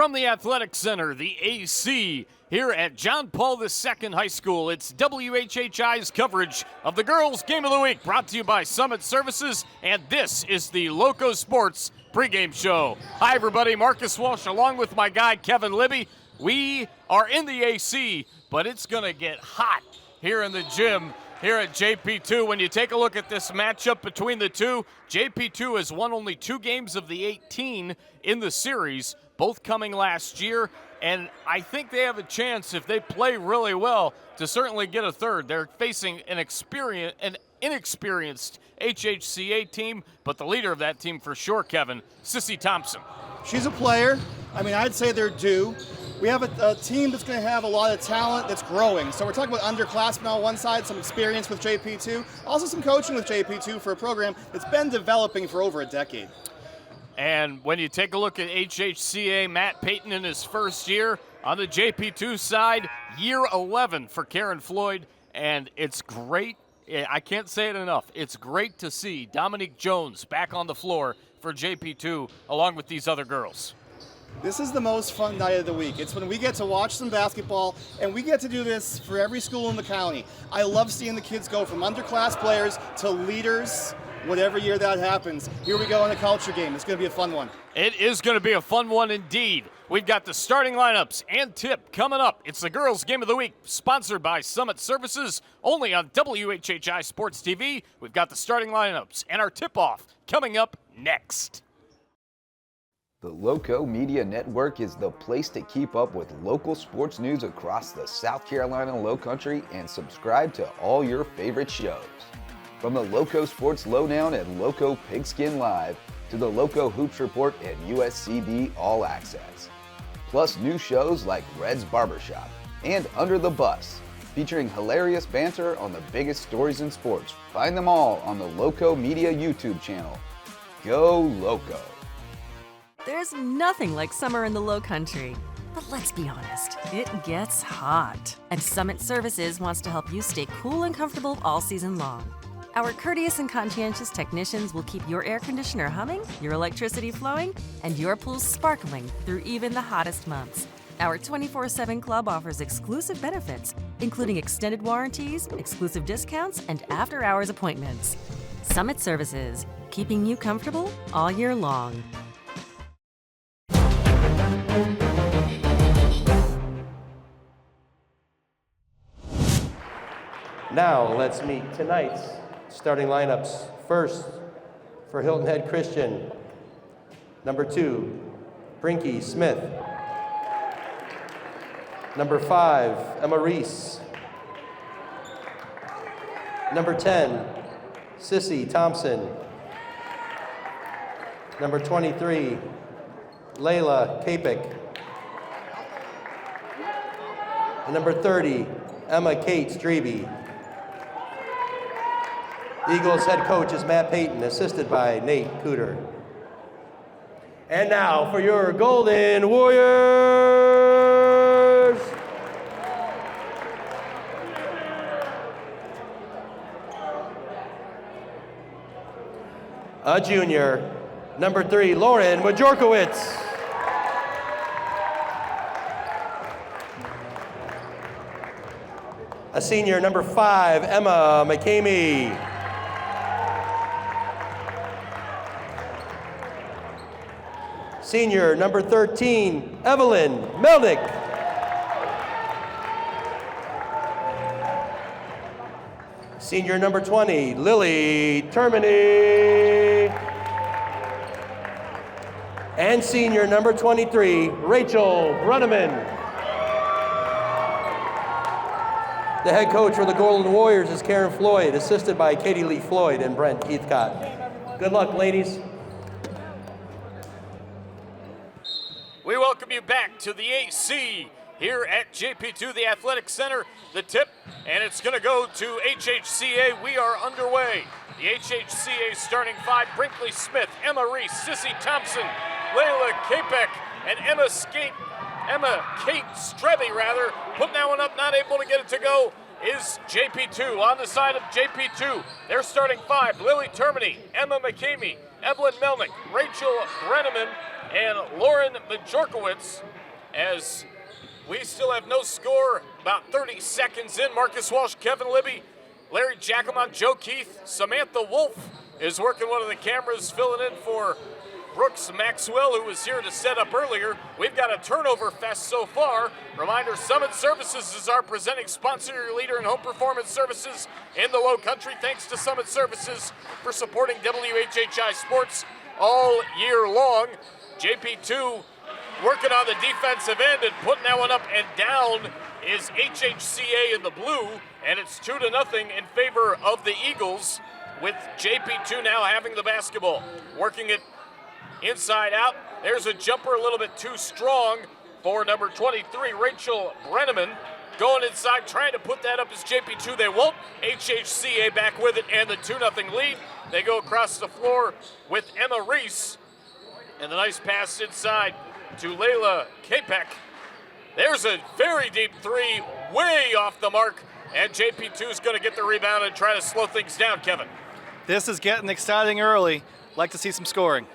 From the Athletic Center, the AC, here at John Paul II High School, it's WHHI's coverage of the Girls Game of the Week, brought to you by Summit Services, and this is the Loco Sports Pregame Show. Hi, everybody. Marcus Walsh, along with my guy, Kevin Libby. We are in the AC, but it's going to get hot here in the gym here at JP2. When you take a look at this matchup between the two, JP2 has won only 2 games of the 18 in the series, both coming last year, and I think they have a chance, if they play really well, to certainly get a third. They're facing an inexperienced HHCA team, but the leader of that team for sure, Kevin, Sissy Thompson. She's a player. I mean, I'd say they're due. We have a team that's going to have a lot of talent that's growing. So we're talking about underclassmen on one side, some experience with JP2, also some coaching with JP2 for a program that's been developing for over a decade. And when you take a look at HHCA, Matt Payton in his first year, on the JP2 side, year 11 for Karen Floyd, and it's great. I can't say it enough. It's great to see Dominique Jones back on the floor for JP2 along with these other girls. This is the most fun night of the week. It's when we get to watch some basketball, and we get to do this for every school in the county. I love seeing the kids go from underclass players to leaders, whatever year that happens. Here we go in a culture game. It's going to be a fun one. It is going to be a fun one indeed. We've got the starting lineups and tip coming up. It's the Girls Game of the Week, sponsored by Summit Services, only on WHHI Sports TV. We've got the starting lineups and our tip-off coming up next. The Loco Media Network is the place to keep up with local sports news across the South Carolina Lowcountry and subscribe to all your favorite shows. From the Loco Sports Lowdown and Loco Pigskin Live to the Loco Hoops Report and USCB All Access. Plus new shows like Red's Barbershop and Under the Bus, featuring hilarious banter on the biggest stories in sports. Find them all on the Loco Media YouTube channel. Go Loco! There's nothing like summer in the Lowcountry. But let's be honest, it gets hot. And Summit Services wants to help you stay cool and comfortable all season long. Our courteous and conscientious technicians will keep your air conditioner humming, your electricity flowing, and your pool sparkling through even the hottest months. Our 24/7 club offers exclusive benefits, including extended warranties, exclusive discounts, and after-hours appointments. Summit Services, keeping you comfortable all year long. Now let's meet tonight's starting lineups. First, for Hilton Head Christian, number 2, Brinky Smith. Number 5, Emma Reese. Number 10, Sissy Thompson. Number 23, Layla Kapik. And number 30, Emma Kate Strebe. The Eagles head coach is Matt Payton, assisted by Nate Cooter. And now for your Golden Warriors. A junior, number 3, Lauren Majorkowitz. A senior, number 5, Emma McCamey. Senior, number 13, Evelyn Melnick. Senior, number 20, Lily Termini. And senior, number 23, Rachel Brunneman. The head coach for the Golden Warriors is Karen Floyd, assisted by Katie Lee Floyd and Brent Heathcott. Good luck, ladies. We welcome you back to the AC here at JP2, the Athletic Center. The tip, and it's going to go to HHCA. We are underway. The HHCA starting 5, Brinkley Smith, Emma Reese, Sissy Thompson, Layla Kapek, and Emma Kate Strebe, putting that one up, not able to get it to go, is JP2. On the side of JP2, they're starting 5, Lily Termini, Emma McCamey, Evelyn Melnick, Rachel Brenneman, and Lauren Majorkowitz. as we still have no score, about 30 seconds in. Marcus Walsh, Kevin Libby, Larry Jacquemont, Joe Keith, Samantha Wolf is working one of the cameras, filling in for Brooks Maxwell, who was here to set up earlier. We've got a turnover fest so far. Reminder, Summit Services is our presenting sponsor, your leader in home performance services in the Lowcountry. Thanks to Summit Services for supporting WHHI Sports all year long. JP2 working on the defensive end and putting that one up and down is HHCA in the blue, and it's 2-0 in favor of the Eagles, with JP2 now having the basketball. Working it inside out. There's a jumper a little bit too strong for number 23, Rachel Brenneman. Going inside, trying to put that up as JP2. They won't. HHCA back with it and the 2-0 lead. They go across the floor with Emma Reese. And the nice pass inside to Layla Kapek. There's a very deep three, way off the mark. And JP2 is going to get the rebound and try to slow things down, Kevin. This is getting exciting early. Like to see some scoring.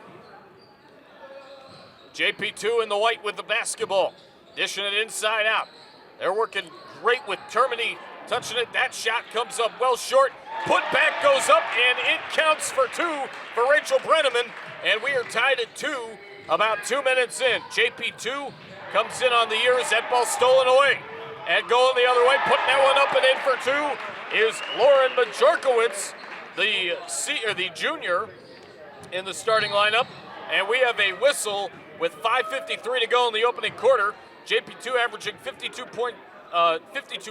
JP2 in the white with the basketball, dishing it inside out. They're working great with Termini touching it. That shot comes up well short. Put back goes up, and it counts for 2 for Rachel Brenneman. And we are tied at 2, about 2 minutes in. JP2 comes in on the ears. That ball stolen away. And going the other way, putting that one up and in for 2 is Lauren Majorkowitz, the junior in the starting lineup. And we have a whistle with 5:53 to go in the opening quarter. JP2 averaging 52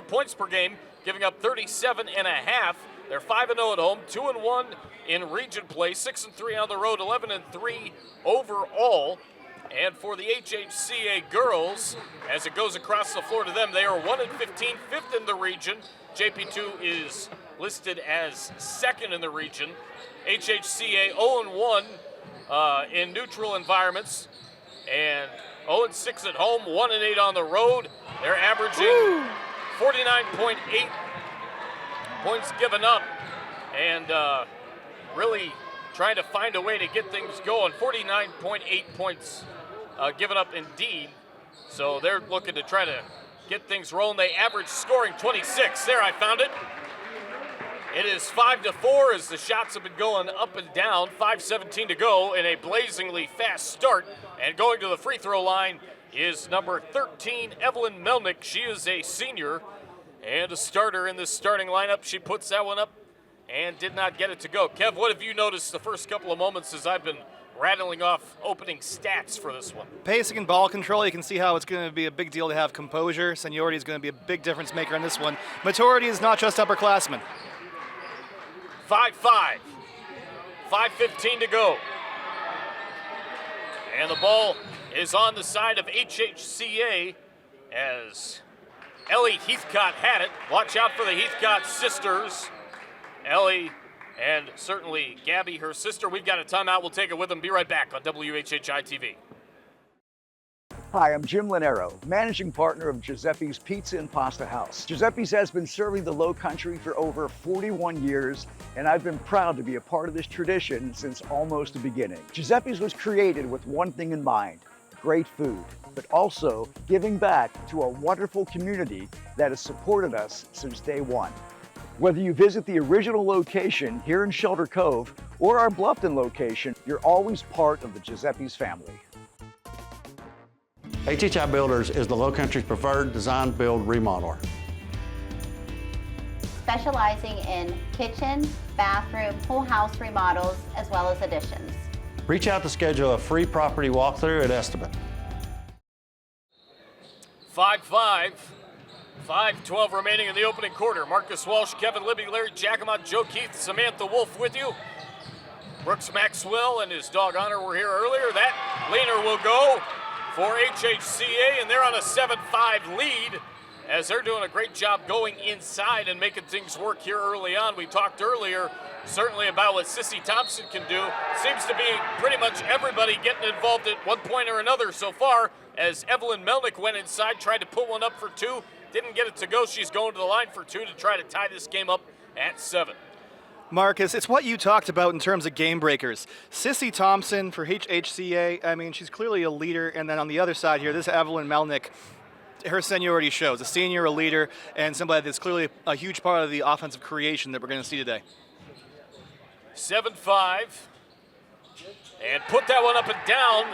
points per game, giving up 37.5. They're 5-0 at home, 2-1 in region play, 6-3 on the road, 11-3 overall. And for the HHCA girls, as it goes across the floor to them, they are 1-15, 5th in the region. JP2 is listed as 2nd in the region. HHCA 0-1 in neutral environments, and 0-6 at home, 1-8 on the road. They're averaging 49.8 points given up, and really trying to find a way to get things going. 49.8 points given up indeed. So they're looking to try to get things rolling. They average scoring 26. There, I found it. It is 5-4 as the shots have been going up and down. 5:17 to go in a blazingly fast start. And going to the free throw line is number 13, Evelyn Melnick. She is a senior and a starter in this starting lineup. She puts that one up and did not get it to go. Kev, what have you noticed the first couple of moments as I've been rattling off opening stats for this one? Pacing and ball control, you can see how it's going to be a big deal to have composure. Seniority is going to be a big difference maker in this one. Maturity is not just upperclassmen. 5-5. 5:15 to go. And the ball is on the side of HHCA as Ellie Heathcott had it. Watch out for the Heathcott sisters. Ellie and certainly Gabby, her sister. We've got a timeout. We'll take it with them. Be right back on WHHI-TV. Hi, I'm Jim Linero, managing partner of Giuseppe's Pizza and Pasta House. Giuseppe's has been serving the Lowcountry for over 41 years, and I've been proud to be a part of this tradition since almost the beginning. Giuseppe's was created with one thing in mind: great food, but also giving back to a wonderful community that has supported us since day one. Whether you visit the original location here in Shelter Cove or our Bluffton location, you're always part of the Giuseppe's family. HHI Builders is the Lowcountry's preferred design, build, remodeler. Specializing in kitchen, bathroom, whole house remodels, as well as additions. Reach out to schedule a free property walkthrough at Estimate. 5-5. 5:12 remaining in the opening quarter. Marcus Walsh, Kevin Libby, Larry Jacquemont, Joe Keith, Samantha Wolf with you. Brooks Maxwell and his dog Honor were here earlier. That leaner will go for HHCA, and they're on a 7-5 lead as they're doing a great job going inside and making things work here early on. We talked earlier certainly about what Sissy Thompson can do. Seems to be pretty much everybody getting involved at one point or another so far, as Evelyn Melnick went inside, tried to put one up for 2, didn't get it to go. She's going to the line for 2 to try to tie this game up at 7. Marcus, it's what you talked about in terms of game breakers. Sissy Thompson for HHCA, I mean, she's clearly a leader. And then on the other side here, this Evelyn Melnick, her seniority shows. A senior, a leader, and somebody that's clearly a huge part of the offensive creation that we're going to see today. 7-5. And put that one up and down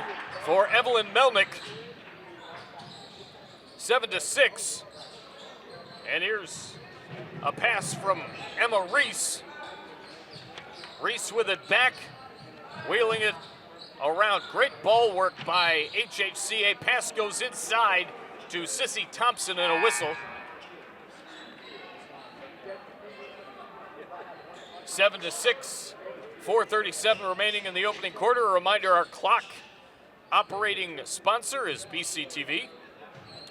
for Evelyn Melnick. 7-6. And here's a pass from Emma Reese. Reese with it back, wheeling it around. Great ball work by HHCA. Pass goes inside to Sissy Thompson and a whistle. 7-6, 4:37 remaining in the opening quarter. A reminder, our clock operating sponsor is BCTV.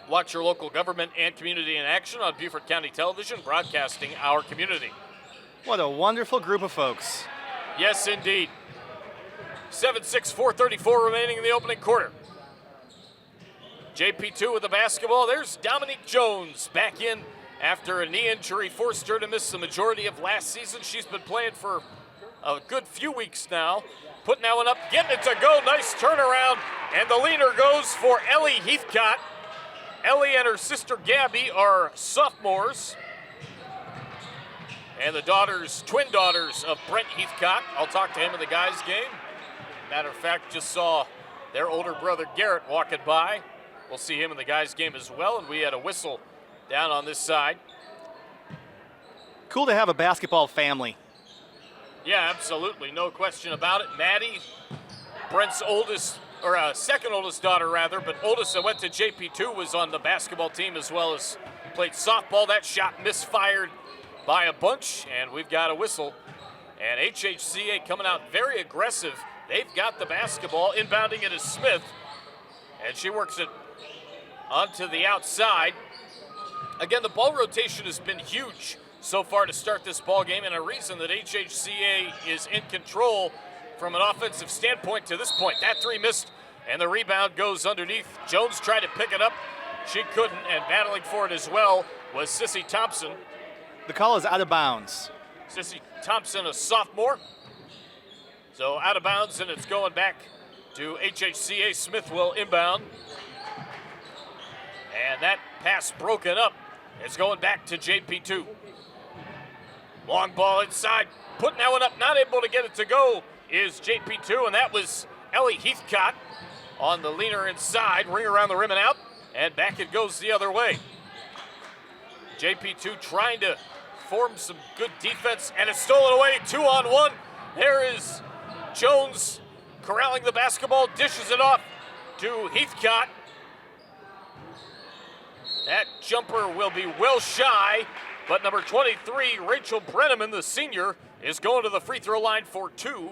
Watch your local government and community in action on Beaufort County Television, broadcasting our community. What a wonderful group of folks. Yes, indeed. 7-6, 4:34 remaining in the opening quarter. JP2 with the basketball. There's Dominique Jones back in after a knee injury forced her to miss the majority of last season. She's been playing for a good few weeks now. Putting that one up, getting it to go. Nice turnaround. And the leaner goes for Ellie Heathcott. Ellie and her sister Gabby are sophomores. And the twin daughters of Brent Heathcott. I'll talk to him in the guys' game. Matter of fact, just saw their older brother Garrett walking by. We'll see him in the guys' game as well. And we had a whistle down on this side. Cool to have a basketball family. Yeah, absolutely. No question about it. Maddie, Brent's oldest, or second oldest daughter rather, but oldest that went to JP2 was on the basketball team as well as played softball. That shot misfired by a bunch, and we've got a whistle. And HHCA coming out very aggressive. They've got the basketball. Inbounding it is Smith, and she works it onto the outside. Again, the ball rotation has been huge so far to start this ball game, and a reason that HHCA is in control from an offensive standpoint to this point. That three missed, and the rebound goes underneath. Jones tried to pick it up. She couldn't, and battling for it as well was Sissy Thompson. The call is out of bounds. Sissy Thompson, a sophomore. So out of bounds, and it's going back to HHCA. Smith will inbound. And that pass broken up. It's going back to JP2. Long ball inside. Putting that one up, not able to get it to go is JP2, and that was Ellie Heathcott on the leaner inside. Ring around the rim and out, and back it goes the other way. JP2 trying to form some good defense, and it's stolen away. 2-on-1. There is Jones corralling the basketball, dishes it off to Heathcott. That jumper will be well shy, but number 23, Rachel Brenneman, the senior, is going to the free throw line for two.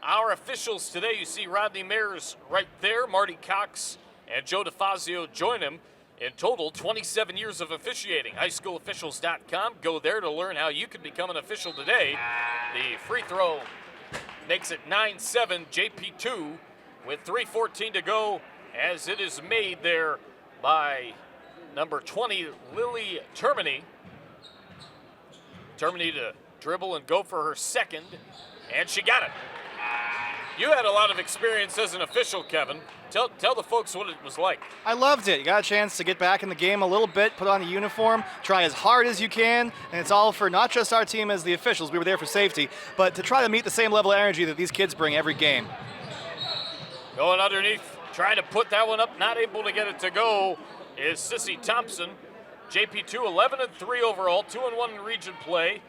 Our officials today, you see Rodney Mayers right there, Marty Cox and Joe DeFazio join him. In total, 27 years of officiating. HighSchoolOfficials.com. Go there to learn how you can become an official today. The free throw makes it 9-7, JP2 with 3:14 to go as it is made there by number 20, Lily Termini. Termini to dribble and go for her second, and she got it. You had a lot of experience as an official, Kevin. Tell the folks what it was like. I loved it. You got a chance to get back in the game a little bit, put on the uniform, try as hard as you can, and it's all for not just our team as the officials, we were there for safety, but to try to meet the same level of energy that these kids bring every game. Going underneath, trying to put that one up, not able to get it to go, is Sissy Thompson. JP2 11-3 overall, 2-1 in region play.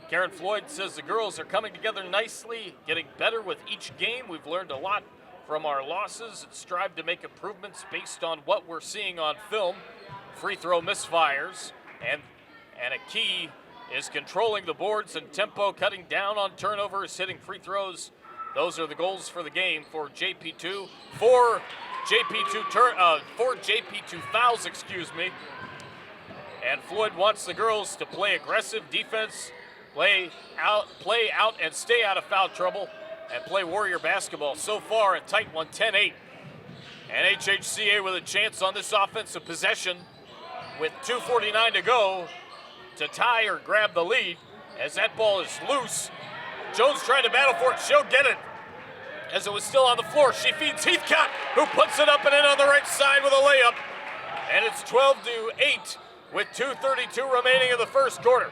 Karen Floyd says the girls are coming together nicely, getting better with each game. We've learned a lot from our losses and strive to make improvements based on what we're seeing on film. Free throw misfires, and a key is controlling the boards and tempo, cutting down on turnovers, hitting free throws. Those are the goals for the game for JP2. Four JP2 fouls, excuse me. And Floyd wants the girls to play aggressive defense, play out and stay out of foul trouble, and play Warrior basketball. So far, a tight one, 10-8. And HHCA with a chance on this offensive possession with 2:49 to go to tie or grab the lead. as that ball is loose. Jones trying to battle for it. She'll get it. As it was still on the floor, she feeds Heathcott, who puts it up and in on the right side with a layup. And it's 12-8 with 2:32 remaining in the first quarter.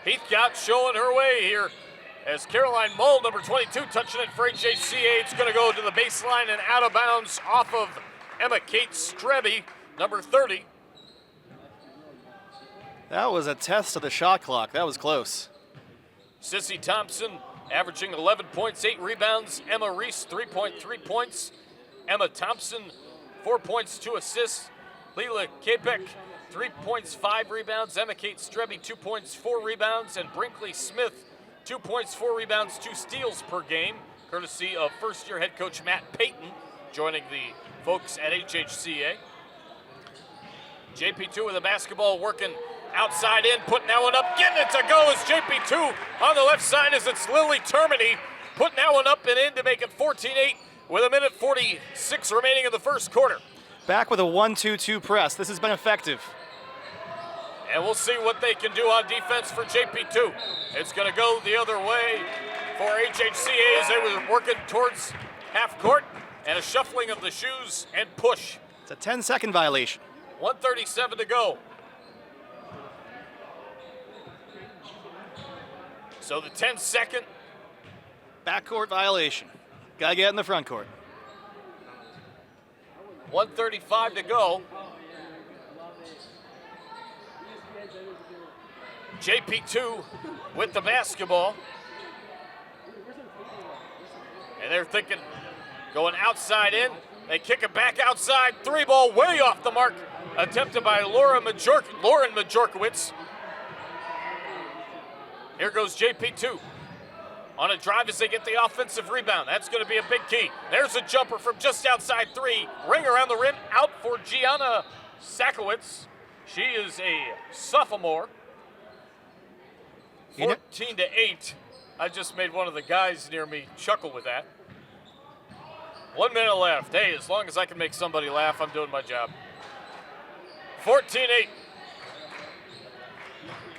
Heathcott showing her way here as Caroline Mull, number 22, touching it for HHCA. It's going to go to the baseline and out of bounds off of Emma Kate Strebe, number 30. That was a test of the shot clock. That was close. Sissy Thompson averaging 11 points, 8 rebounds. Emma Reese, 3.3 points. Emma Thompson, 4 points, 2 assists. Leela Kapek, 3 points, 5 rebounds. Emma Kate Strebe, 2 points, 4 rebounds. And Brinkley Smith, 2 points, 4 rebounds, 2 steals per game, courtesy of first-year head coach Matt Payton, joining the folks at HHCA. JP2 with the basketball, working outside in, putting that one up, getting it to go is JP2 on the left side as it's Lily Termini, putting that one up and in to make it 14-8 with 1:46 remaining in the first quarter. Back with a 1-2-2 press. This has been effective. And we'll see what they can do on defense for JP2. It's going to go the other way for HHCA as they were working towards half court, and a shuffling of the shoes and push. It's a 10-second violation. 1:37 to go. So the 10-second. Backcourt violation. Gotta get in the front court. 1:35 to go. JP2 with the basketball. And they're thinking, going outside in. They kick it back outside. 3-ball way off the mark. Attempted by Lauren Majorkowitz. Here goes JP2 on a drive as they get the offensive rebound. That's going to be a big key. There's a jumper from just outside 3. Ring around the rim, out for Gianna Sakowitz. She is a sophomore. 14-8. I just made one of the guys near me chuckle with that. 1 minute left. Hey, as long as I can make somebody laugh, I'm doing my job. 14-8.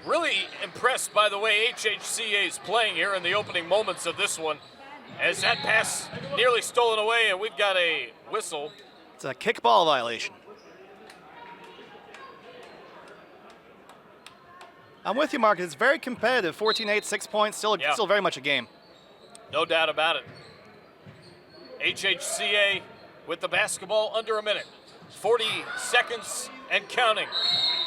Really impressed by the way HHCA is playing here in the opening moments of this one, as that pass nearly stolen away, and we've got a whistle. It's a kickball violation. I'm with you, Mark. It's very competitive. 14-8, 6 points, still very much a game. No doubt about it. HHCA with the basketball under a minute. 40 seconds and counting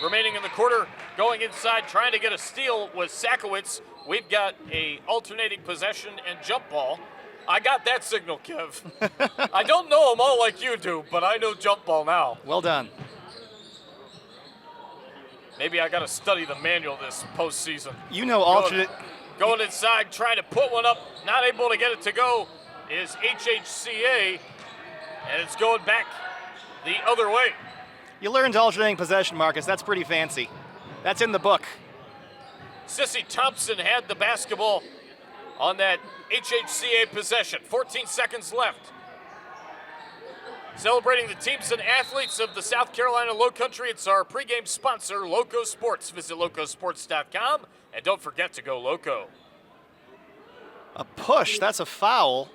remaining in the quarter. Going inside, trying to get a steal with Sakowitz. We've got a alternating possession and jump ball. I got that signal, Kev. I don't know them all like you do, but I know jump ball now. Well done. Maybe I got to study the manual this postseason. You know alternate. Going inside, trying to put one up, not able to get it to go is HHCA, and it's going back the other way. You learned alternating possession, Marcus. That's pretty fancy. That's in the book. Sissy Thompson had the basketball on that HHCA possession. 14 seconds left. Celebrating the teams and athletes of the South Carolina Lowcountry, it's our pregame sponsor, Loco Sports. Visit locosports.com, and don't forget to go Loco. A push, that's a foul,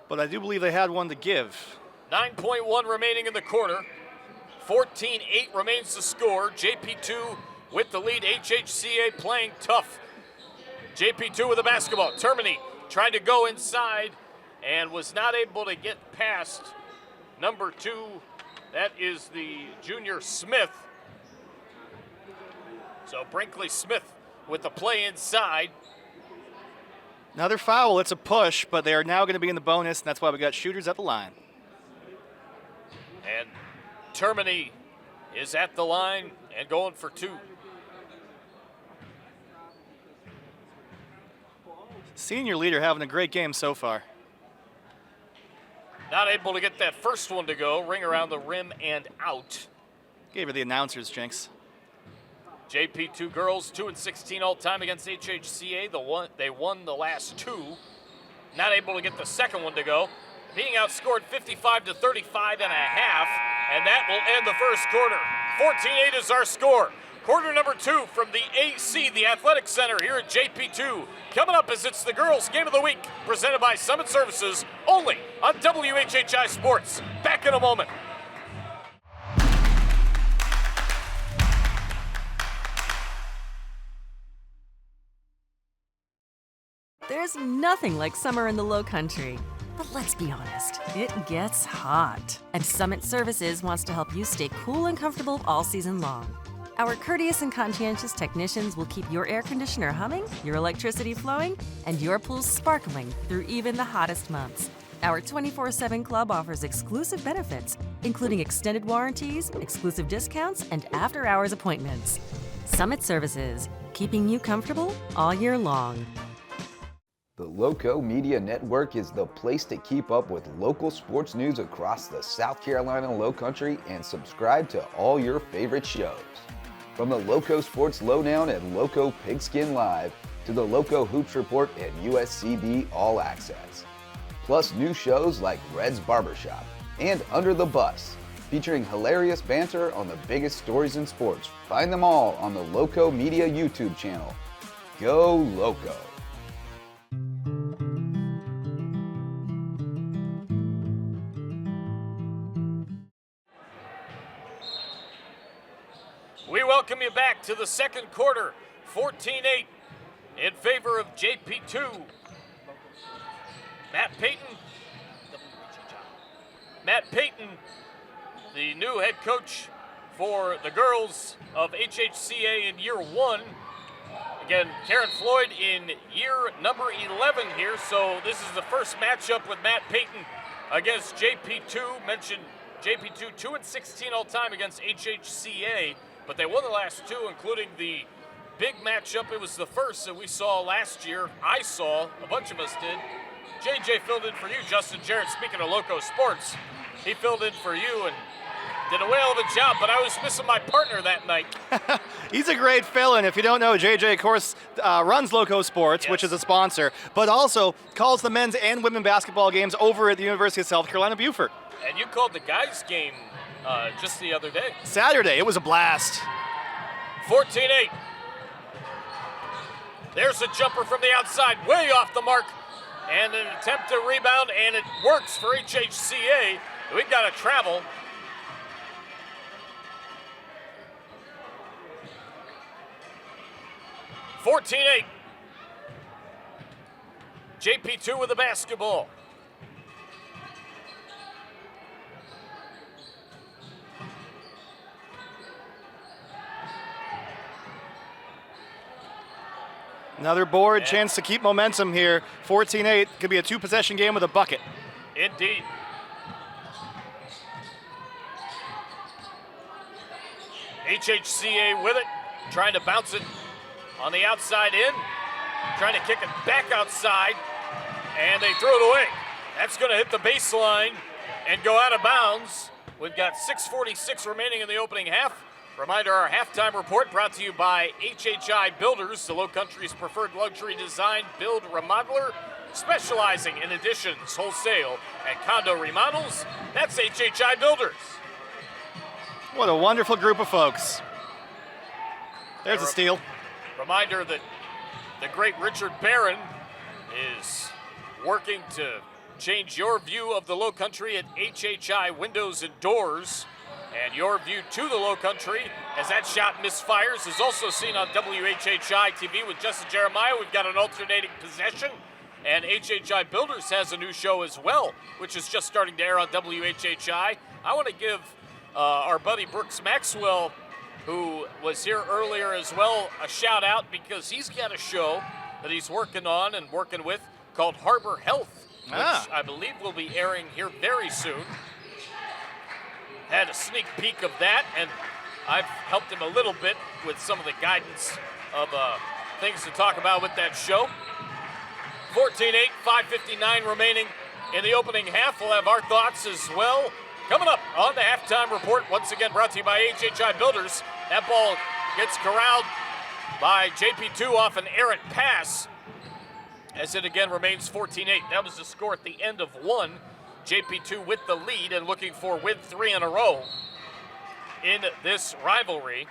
but I do believe they had one to give. 9.1 remaining in the quarter. 14-8 remains the score. JP2 with the lead. HHCA playing tough. JP2 with the basketball. Termini tried to go inside and was not able to get past number 2. That is the junior Smith. So Brinkley Smith with the play inside. Another foul, it's a push, but they are now going to be in the bonus, and that's why we got shooters at the line. And Termini is at the line and going for 2. Senior leader having a great game so far. Not able to get that first one to go. Ring around the rim and out. Gave her the announcers, Jinx. JP2 girls 2-16 all time against HHCA. They won the last 2. Not able to get the second one to go. Being outscored 55-35 and a half, and that will end the first quarter. 14-8 is our score. Quarter number 2 from the AC, the Athletic Center here at JP2. Coming up as it's the girls' game of the week, presented by Summit Services, only on WHHI Sports. Back in a moment. There's nothing like summer in the Lowcountry. But let's be honest, it gets hot. And Summit Services wants to help you stay cool and comfortable all season long. Our courteous and conscientious technicians will keep your air conditioner humming, your electricity flowing, and your pool sparkling through even the hottest months. Our 24/7 club offers exclusive benefits, including extended warranties, exclusive discounts, and after-hours appointments. Summit Services, keeping you comfortable all year long. The Loco Media Network is the place to keep up with local sports news across the South Carolina Lowcountry and subscribe to all your favorite shows. From the Loco Sports Lowdown and Loco Pigskin Live to the Loco Hoops Report and USCB All Access. Plus new shows like Red's Barbershop and Under the Bus, featuring hilarious banter on the biggest stories in sports. Find them all on the Loco Media YouTube channel. Go Loco! We welcome you back to the second quarter, 14-8 in favor of JP2. Matt Payton, the new head coach for the girls of HHCA in year 1. Again, Karen Floyd in year number 11 here, so this is the first matchup with Matt Payton against JP2. Mentioned JP2 2-16 all time against HHCA. But they won the last 2, including the big matchup. It was the first that we saw last year. I saw, a bunch of us did. JJ filled in for you, Justin Jarrett. Speaking of Loco Sports, he filled in for you and did a whale of a job, but I was missing my partner that night. He's a great fill-in. If you don't know, JJ, of course, runs Loco Sports, Yes. which is a sponsor, but also calls the men's and women's basketball games over at the University of South Carolina, Beaufort. And you called the guys' game just the other day. Saturday, it was a blast. 14-8. There's a jumper from the outside, way off the mark, and an attempt to rebound, and it works for HHCA. We've got to travel. (14-8). JP2 with the basketball. Another board, chance to keep momentum here. 14-8, could be a 2-possession game with a bucket. Indeed. HHCA with it, trying to bounce it on the outside in, trying to kick it back outside, and they throw it away. That's going to hit the baseline and go out of bounds. We've got 6:46 remaining in the opening half. Reminder, our halftime report brought to you by HHI Builders, the Lowcountry's preferred luxury design build remodeler, specializing in additions, wholesale, and condo remodels. That's HHI Builders. What a wonderful group of folks. There's a steal. Reminder that the great Richard Barron is working to change your view of the Lowcountry at HHI Windows and Doors. And your view to the Lowcountry, as that shot misfires, is also seen on WHHI-TV with Justin Jeremiah. We've got an alternating possession, and HHI Builders has a new show as well, which is just starting to air on WHHI. I want to give our buddy Brooks Maxwell, who was here earlier as well, a shout out because he's got a show that he's working on and working with called Harbor Health, which I believe will be airing here very soon. Had a sneak peek of that, and I've helped him a little bit with some of the guidance of things to talk about with that show. 14-8, 5:59 remaining in the opening half. We'll have our thoughts as well. Coming up on the halftime report, once again brought to you by HHI Builders. That ball gets corralled by JP2 off an errant pass, as it again remains 14-8. That was the score at the end of one. JP2 with the lead and looking for win 3 in a row in this rivalry.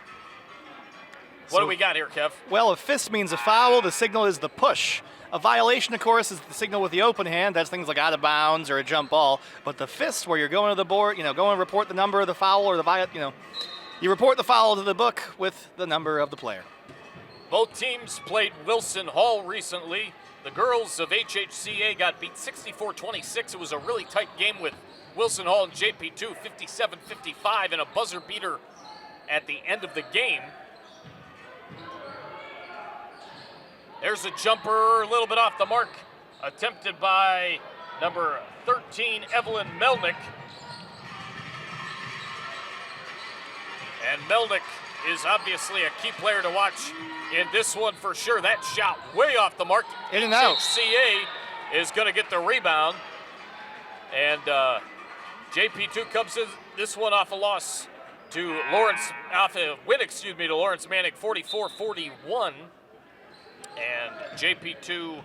What do we got here, Kev? Well, a fist means a foul. The signal is the push. A violation, of course, is the signal with the open hand. That's things like out of bounds or a jump ball. But the fist, where you're going to the board, go and report the number of the foul or you report the foul to the book with the number of the player. Both teams played Wilson Hall recently. The girls of HHCA got beat 64-26. It was a really tight game with Wilson Hall and JP2 57-55 and a buzzer beater at the end of the game. There's a jumper a little bit off the mark, attempted by number 13, Evelyn Melnick. And Melnick is obviously a key player to watch in this one for sure. That shot way off the mark. In and out. HHCA is going to get the rebound. And JP2 comes in this one off a loss to Lawrence, to Lawrence Manning, 44-41. And JP2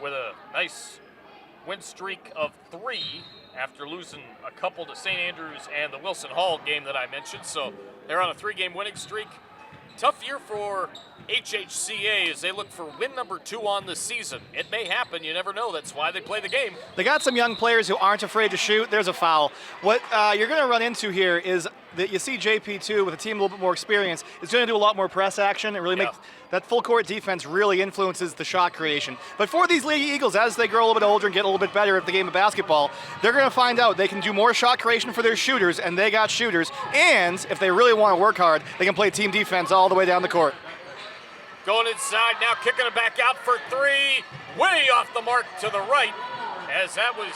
with a nice win streak of 3 after losing a couple to St. Andrews and the Wilson Hall game that I mentioned. So they're on a 3-game winning streak. Tough year for HHCA as they look for win number 2 on the season. It may happen, you never know. That's why they play the game. They got some young players who aren't afraid to shoot. There's a foul. What you're going to run into here is that you see JP2 with a team a little bit more experience is going to do a lot more press action and really make that full court defense really influences the shot creation. But for these Lady Eagles, as they grow a little bit older and get a little bit better at the game of basketball, they're going to find out they can do more shot creation for their shooters, and they got shooters. And if they really want to work hard, they can play team defense all the way down the court. Going inside now, kicking it back out for 3. Way off the mark to the right, as that was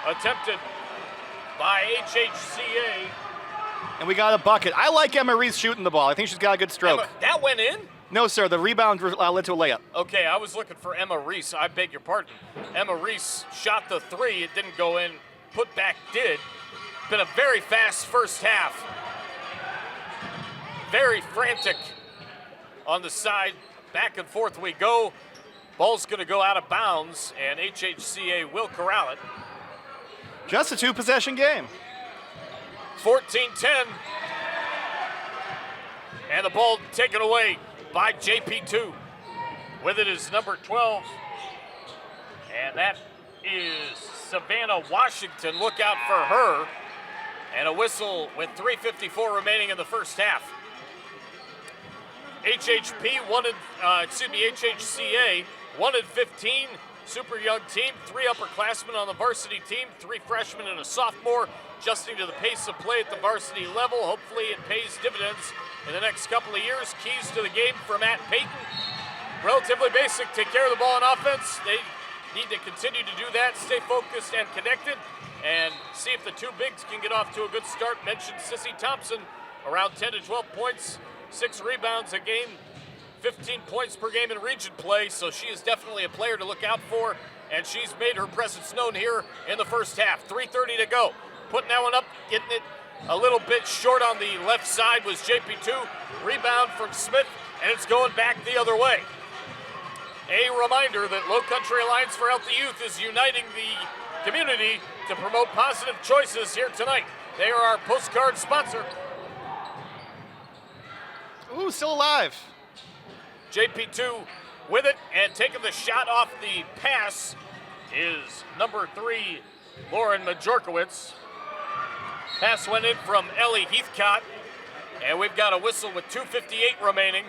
attempted by HHCA. And we got a bucket. I like Emma Reese shooting the ball. I think she's got a good stroke. Emma, that went in? No, sir. The rebound led to a layup. Okay, I was looking for Emma Reese. I beg your pardon. Emma Reese shot the 3. It didn't go in. Put back did. Been a very fast first half. Very frantic on the side. Back and forth we go. Ball's going to go out of bounds, and HHCA will corral it. Just a 2-possession game. 14-10. And the ball taken away by JP2. With it is number 12. And that is Savannah Washington. Look out for her. And a whistle with 3:54 remaining in the first half. HHCA wanted 15. Super young team, 3 upperclassmen on the varsity team, 3 freshmen and a sophomore, adjusting to the pace of play at the varsity level. Hopefully it pays dividends in the next couple of years. Keys to the game for Matt Payton. Relatively basic, take care of the ball on offense. They need to continue to do that, stay focused and connected, and see if the 2 bigs can get off to a good start. Mentioned Sissy Thompson, around 10 to 12 points, 6 rebounds a game, 15 points per game in region play, so she is definitely a player to look out for, and she's made her presence known here in the first half. 3:30 to go. Putting that one up, getting it a little bit short on the left side was JP2. Rebound from Smith, and it's going back the other way. A reminder that Lowcountry Alliance for Healthy Youth is uniting the community to promote positive choices here tonight. They are our postcard sponsor. Ooh, still alive. JP2 with it, and taking the shot off the pass is number 3, Lauren Majorkowitz. Pass went in from Ellie Heathcott, and we've got a whistle with 2:58 remaining.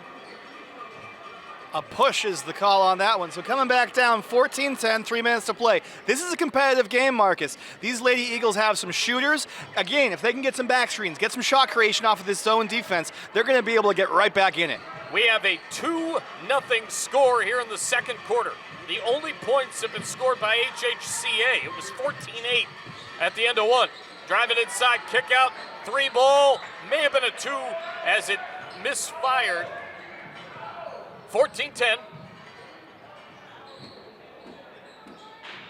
A push is the call on that one. So coming back down, 14-10, 3 minutes to play. This is a competitive game, Marcus. These Lady Eagles have some shooters. Again, if they can get some back screens, get some shot creation off of this zone defense, they're going to be able to get right back in it. We have a 2-0 score here in the second quarter. The only points have been scored by HHCA. It was 14-8 at the end of 1. Driving inside, kick out, 3 ball. May have been a 2 as it misfired. 14-10.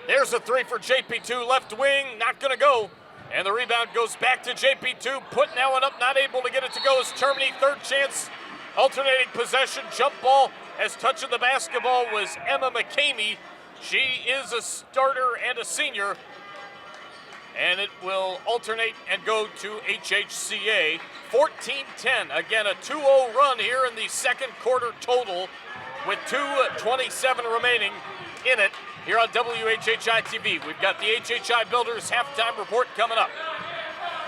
There's a 3 for JP2, left wing, not gonna go. And the rebound goes back to JP2, putting that one up, not able to get it to go. As Termini, third chance, alternating possession, jump ball. As touching the basketball was Emma McCamey. She is a starter and a senior. and it will alternate and go to HHCA. 14-10. Again, a 2-0 run here in the second quarter total with 2:27 remaining in it here on WHHI-TV. We've got the HHI Builders halftime report coming up.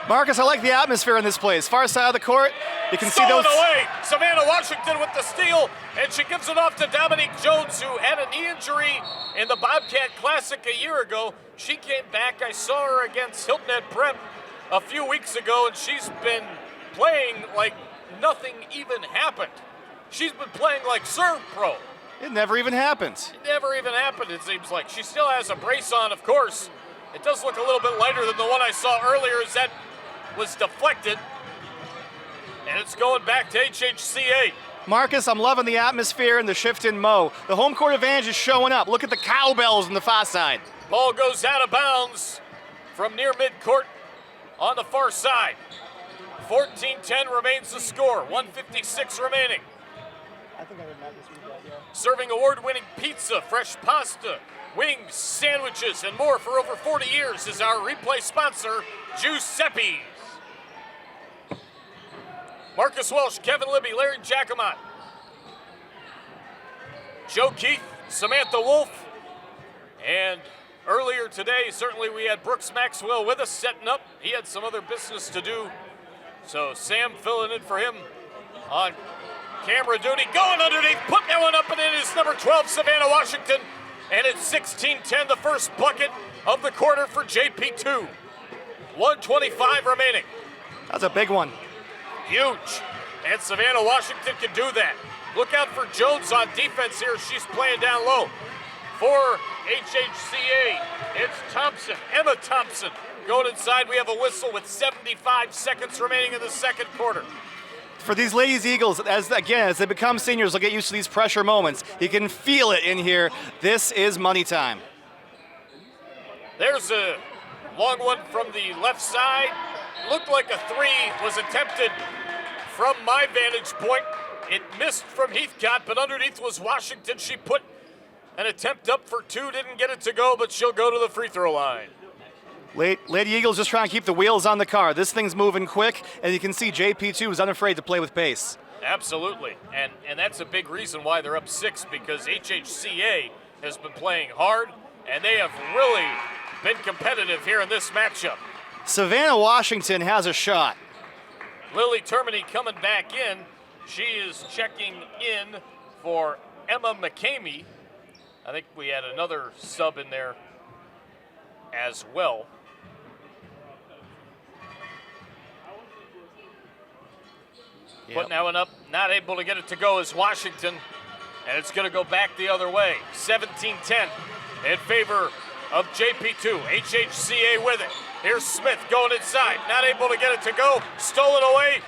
Marcus, I like the atmosphere in this place. Far side of the court, you can see those. Away. Savannah Washington with the steal, and she gives it off to Dominique Jones, who had a knee injury in the Bobcat Classic a year ago. She came back. I saw her against Hilton at Prep a few weeks ago, and she's been playing like nothing even happened. She's been playing like serve pro. It never even happened. It never even happened, it seems like. She still has a brace on, of course. It does look a little bit lighter than the one I saw earlier as that was deflected. And it's going back to HHCA. Marcus, I'm loving the atmosphere and the shift in Mo. The home court advantage is showing up. Look at the cowbells on the far side. Ball goes out of bounds from near midcourt on the far side. 14-10 remains the score. 1:56 remaining. Serving award-winning pizza, fresh pasta, wings, sandwiches, and more for over 40 years is our replay sponsor, Giuseppe's. Marcus Walsh, Kevin Libby, Larry Jacomot, Joe Keith, Samantha Wolf, and earlier today, certainly we had Brooks Maxwell with us setting up. He had some other business to do, so Sam filling in for him on camera duty. Going underneath, put that one up, and it is number 12, Savannah Washington, and it's 16-10, the first bucket of the quarter for JP2. 1:25 remaining. That's a big one. Huge. And Savannah Washington can do that. Look out for Jones on defense here. She's playing down low. For HHCA, it's Thompson, Emma Thompson. Going inside, we have a whistle with 75 seconds remaining in the second quarter. For these ladies Eagles, as they become seniors, they'll get used to these pressure moments. You can feel it in here. This is money time. There's a long one from the left side. Looked like a three was attempted from my vantage point. It missed from Heathcott, but underneath was Washington. She put an attempt up for two, didn't get it to go, but she'll go to the free throw line. Lady Eagles just trying to keep the wheels on the car. This thing's moving quick, and you can see JP2 is unafraid to play with pace. Absolutely, and that's a big reason why they're up 6, because HHCA has been playing hard, and they have really been competitive here in this matchup. Savannah Washington has a shot. Lily Termini coming back in. She is checking in for Emma McCamey. I think we had another sub in there as well. Yep. Putting that one up, not able to get it to go is Washington, and it's going to go back the other way. 17-10 in favor of JP2. HHCA with it. Here's Smith going inside, not able to get it to go. Stolen away,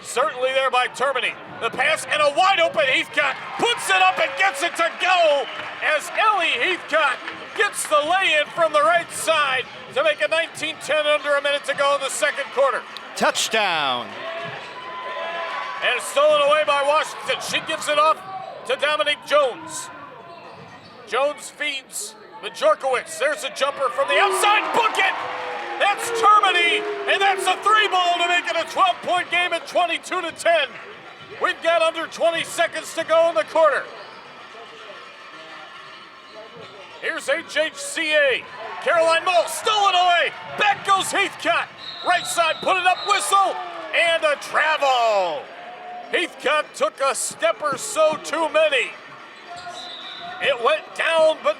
certainly there by Termini. The pass and a wide open Heathcott puts it up and gets it to go as Ellie Heathcott gets the lay-in from the right side to make it 19-10 under a minute to go in the second quarter. Touchdown. And it's stolen away by Washington. She gives it off to Dominique Jones. Jones feeds Majorkowicz. There's a jumper from the outside. Book it! That's Termini, and that's a three ball to make it a 12-point game at 22-10. We've got under 20 seconds to go in the quarter. Here's HHCA. Caroline Moll, stolen away. Back goes Heathcott. Right side, put it up, whistle, and a travel. Heathcott took a step or so too many. It went down, but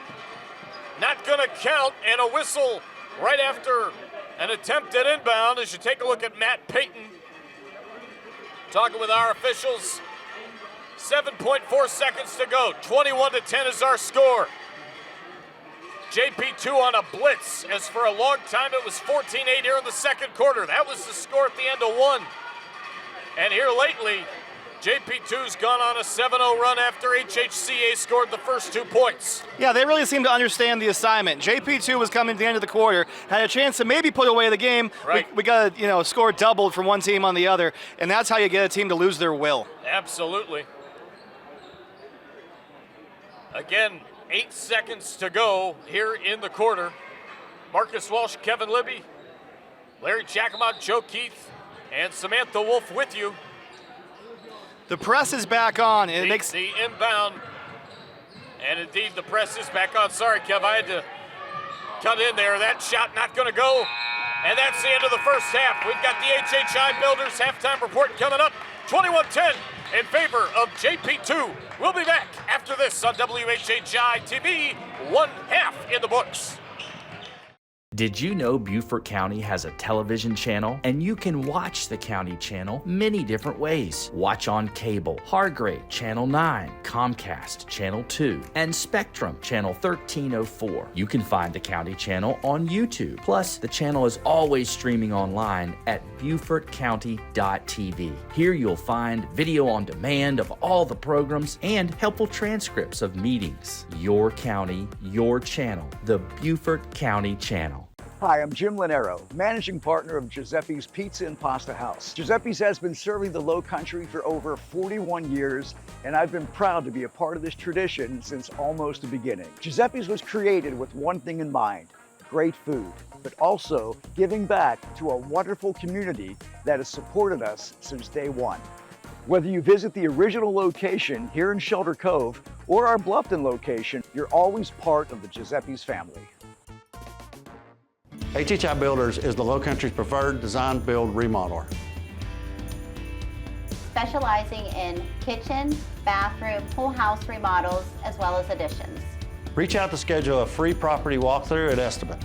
not gonna count, and a whistle right after an attempt at inbound. As you take a look at Matt Payton, talking with our officials. 7.4 seconds to go. 21-10 is our score. JP2 on a blitz, as for a long time it was 14-8 here in the second quarter. That was the score at the end of one. And here lately, JP2's gone on a 7-0 run after HHCA scored the first 2 points. Yeah, they really seem to understand the assignment. JP2 was coming to the end of the quarter, had a chance to maybe put away the game. Right. We got to, score doubled from one team on the other, and that's how you get a team to lose their will. Absolutely. Again, 8 seconds to go here in the quarter. Marcus Walsh, Kevin Libby, Larry Jacomont, Joe Keith, and Samantha Wolf with you. The press is back on, and it makes the inbound. And indeed, the press is back on. Sorry, Kev, I had to cut in there. That shot not going to go. And that's the end of the first half. We've got the HHI Builders halftime report coming up. 21-10 in favor of JP2. We'll be back after this on WHHI-TV. One half in the books. Did you know Beaufort County has a television channel? And you can watch the county channel many different ways. Watch on cable, Hargrave, Channel 9, Comcast, Channel 2, and Spectrum, Channel 1304. You can find the county channel on YouTube. Plus, the channel is always streaming online at BeaufortCounty.tv. Here you'll find video on demand of all the programs and helpful transcripts of meetings. Your county, your channel, the Beaufort County Channel. Hi, I'm Jim Linero, managing partner of Giuseppe's Pizza and Pasta House. Giuseppe's has been serving the Lowcountry for over 41 years, and I've been proud to be a part of this tradition since almost the beginning. Giuseppe's was created with one thing in mind: great food, but also giving back to a wonderful community that has supported us since day one. Whether you visit the original location here in Shelter Cove or our Bluffton location, you're always part of the Giuseppe's family. HHI Builders is the Lowcountry's preferred design, build, remodeler. Specializing in kitchen, bathroom, whole house remodels, as well as additions. Reach out to schedule a free property walkthrough at Estimate.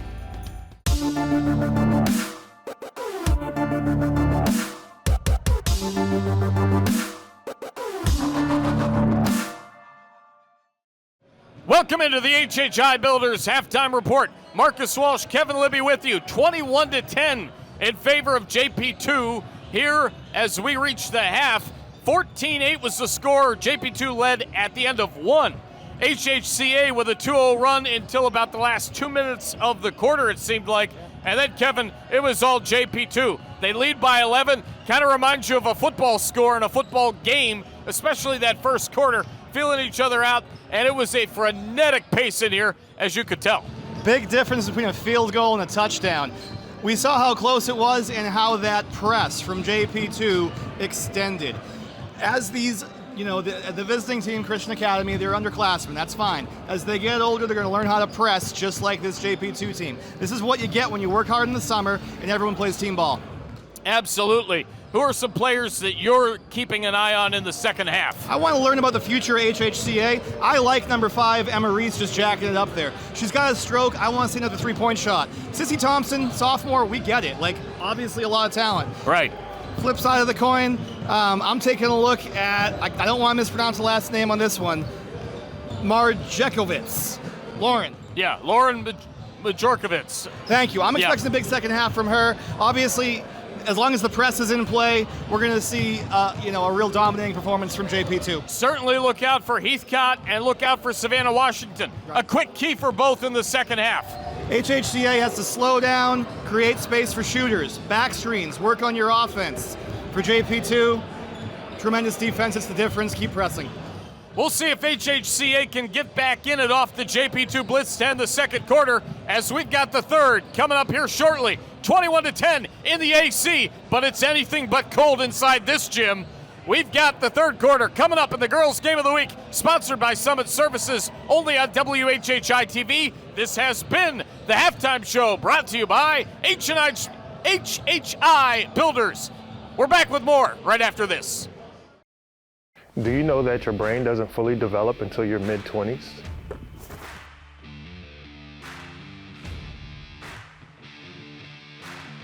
Welcome into the HHI Builders halftime report. Marcus Walsh, Kevin Libby with you. 21-10 in favor of JP2 here as we reach the half. 14-8 was the score. JP2 led at the end of one. HHCA with a 2-0 run until about the last 2 minutes of the quarter, it seemed like. And then, Kevin, it was all JP2. They lead by 11. Kind of reminds you of a football score in a football game, especially that first quarter, feeling each other out. And it was a frenetic pace in here, as you could tell. big difference between a field goal and a touchdown. We saw how close it was and how that press from JP2 extended. As these, the visiting team, Christian Academy, they're underclassmen, that's fine. As they get older, they're going to learn how to press just like this JP2 team. This is what you get when you work hard in the summer and everyone plays team ball. Absolutely. Who are some players that you're keeping an eye on in the second half? I want to learn about the future HHCA. I like number 5, Emma Reese, just jacking it up there. She's got a stroke. I want to see another three-point shot. Sissy Thompson, sophomore, we get it. Obviously a lot of talent. Right. Flip side of the coin, I'm taking a look at, I don't want to mispronounce the last name on this one, Marjekovitz. Lauren. Yeah, Lauren Majorkovitz. Thank you. I'm expecting a big second half from her. Obviously, as long as the press is in play, we're going to see, a real dominating performance from JP2. Certainly look out for Heathcott and look out for Savannah Washington. Right. A quick key for both in the second half. HHCA has to slow down, create space for shooters, back screens, work on your offense. For JP2, tremendous defense, it's the difference. Keep pressing. We'll see if HHCA can get back in it off the JP2 blitz to end the second quarter, as we've got the third coming up here shortly. 21-10 in the AC, but it's anything but cold inside this gym. We've got the third quarter coming up in the Girls Game of the Week, sponsored by Summit Services, only on WHHI-TV. This has been the halftime show, brought to you by HHI Builders. We're back with more right after this. Do you know that your brain doesn't fully develop until your mid-20s?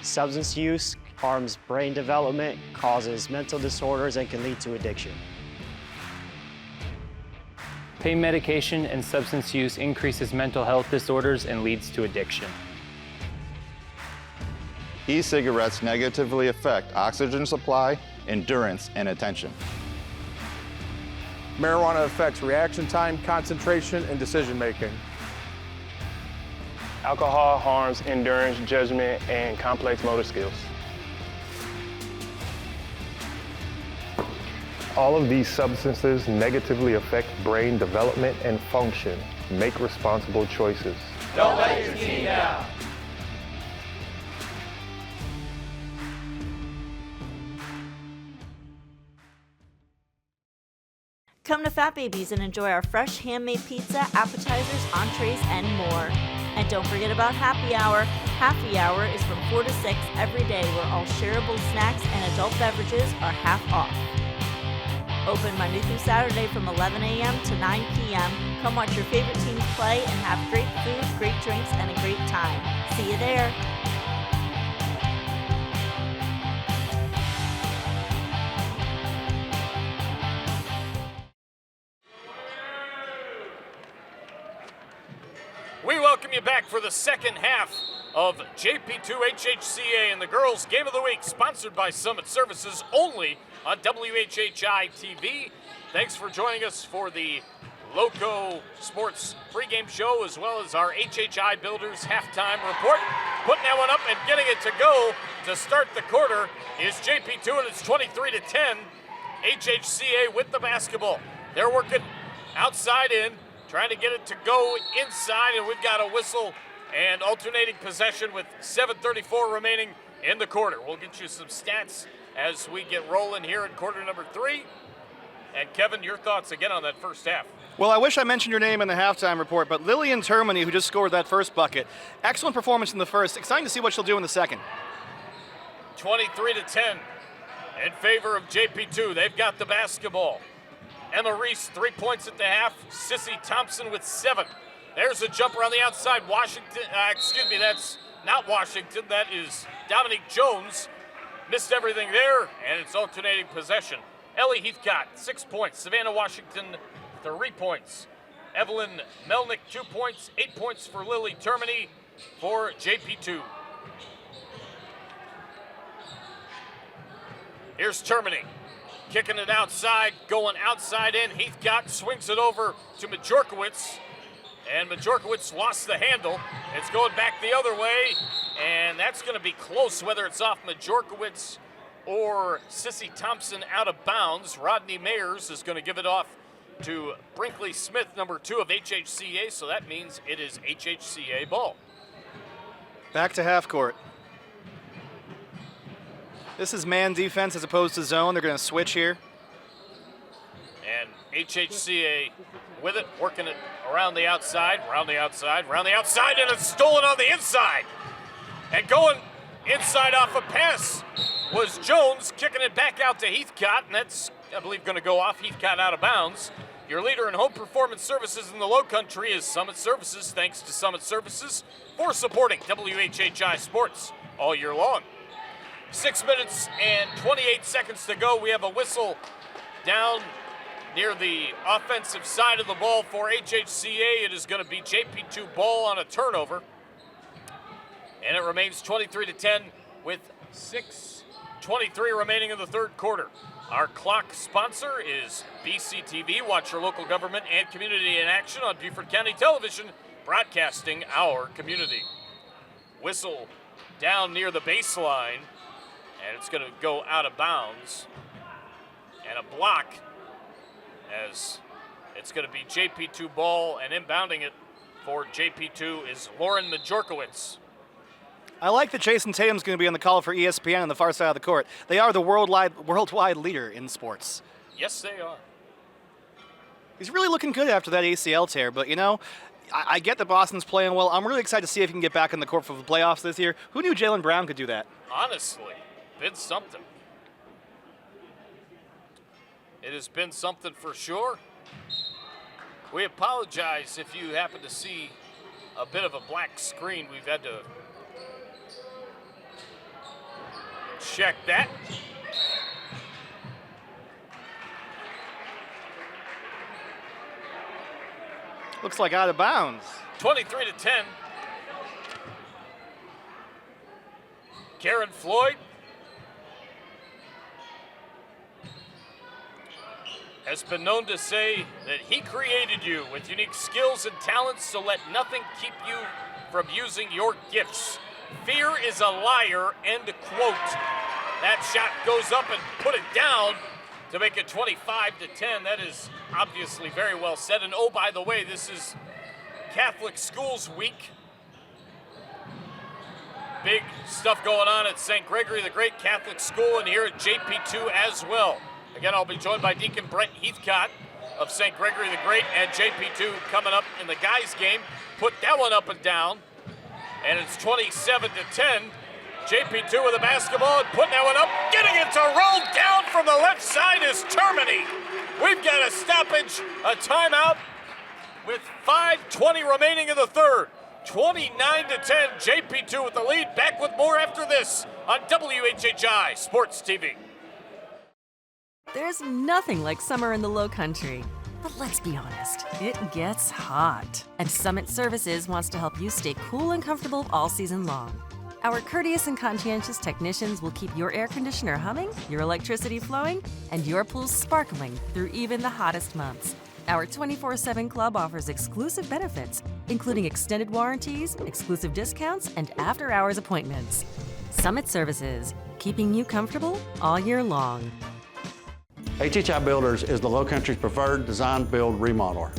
Substance use harms brain development, causes mental disorders, and can lead to addiction. Pain medication and substance use increases mental health disorders and leads to addiction. E-cigarettes negatively affect oxygen supply, endurance, and attention. Marijuana affects reaction time, concentration, and decision-making. Alcohol harms endurance, judgment, and complex motor skills. All of these substances negatively affect brain development and function. Make responsible choices. Don't let your team down. Come to Fat Babies and enjoy our fresh handmade pizza, appetizers, entrees, and more. And don't forget about happy hour. Happy hour is from 4 to 6 every day, where all shareable snacks and adult beverages are half off. Open Monday through Saturday from 11 a.m. to 9 p.m. Come watch your favorite teams play and have great food, great drinks, and a great time. See you there. We welcome you back for the second half of JP2HHCA and the Girls Game of the Week, sponsored by Summit Services, only on WHHI-TV. Thanks for joining us for the Loco Sports pregame show, as well as our HHI Builders halftime report. Putting that one up and getting it to go to start the quarter is JP2, and it's 23-10. HHCA with the basketball. They're working outside in, trying to get it to go inside, and we've got a whistle and alternating possession with 7:34 remaining in the quarter. We'll get you some stats as we get rolling here in quarter number 3. And Kevin, your thoughts again on that first half. Well, I wish I mentioned your name in the halftime report, but Lillian Termini, who just scored that first bucket, excellent performance in the first. Exciting to see what she'll do in the second. 23-10 in favor of JP2. They've got the basketball. Emma Reese, 3 points at the half. Sissy Thompson with 7. There's a jumper on the outside. Washington, that's not Washington. That is Dominique Jones. Missed everything there, and it's alternating possession. Ellie Heathcott, 6 points. Savannah Washington, 3 points. Evelyn Melnick, 2 points. 8 points for Lily Termini for JP2. Here's Termini. Kicking it outside, going outside in. Heathcott swings it over to Majorkowitz, and Majorkowitz lost the handle. It's going back the other way, and that's going to be close, whether it's off Majorkowitz or Sissy Thompson out of bounds. Rodney Mayers is going to give it off to Brinkley Smith, number 2 of HHCA, so that means it is HHCA ball. Back to half court. This is man defense as opposed to zone. They're going to switch here. And HHCA with it, working it around the outside, and it's stolen on the inside. And going inside off a pass was Jones, kicking it back out to Heathcott, and that's, I believe, going to go off. Heathcott out of bounds. Your leader in home performance services in the Lowcountry is Summit Services. Thanks to Summit Services for supporting WHHI Sports all year long. 6 minutes and 28 seconds to go. We have a whistle down near the offensive side of the ball for HHCA. It is going to be JP2 ball on a turnover. And it remains 23-10 with 6:23 remaining in the third quarter. Our clock sponsor is BCTV. Watch your local government and community in action on Beaufort County Television, broadcasting our community. Whistle down near the baseline, and it's going to go out of bounds. And a block, as it's going to be JP2 ball, and inbounding it for JP2 is Lauren Majorkowitz. I like that Jason Tatum's going to be on the call for ESPN on the far side of the court. They are the worldwide leader in sports. Yes, they are. He's really looking good after that ACL tear, but you know, I get that Boston's playing well. I'm really excited to see if he can get back in the court for the playoffs this year. Who knew Jaylen Brown could do that? Honestly, been something. It has been something for sure. We apologize if you happen to see a bit of a black screen. We've had to check that. Looks like out of bounds. 23-10. Karen Floyd has been known to say that he created you with unique skills and talents, so let nothing keep you from using your gifts. Fear is a liar, end quote. That shot goes up and put it down to make it 25-10. That is obviously very well said. And oh, by the way, this is Catholic Schools Week. Big stuff going on at St. Gregory the Great Catholic School and here at JP2 as well. Again, I'll be joined by Deacon Brent Heathcott of St. Gregory the Great, and JP2 coming up in the guys game. Put that one up and down, and it's 27-10. JP2 with the basketball and putting that one up, getting it to roll down from the left side is Termini. We've got a stoppage, a timeout with 5:20 remaining in the third. 29-10, JP2 with the lead. Back with more after this on WHHI Sports TV. There's nothing like summer in the Lowcountry. But let's be honest, it gets hot. And Summit Services wants to help you stay cool and comfortable all season long. Our courteous and conscientious technicians will keep your air conditioner humming, your electricity flowing, and your pool sparkling through even the hottest months. Our 24/7 club offers exclusive benefits, including extended warranties, exclusive discounts, and after-hours appointments. Summit Services, keeping you comfortable all year long. HHI Builders is the Lowcountry's preferred design, build, remodeler.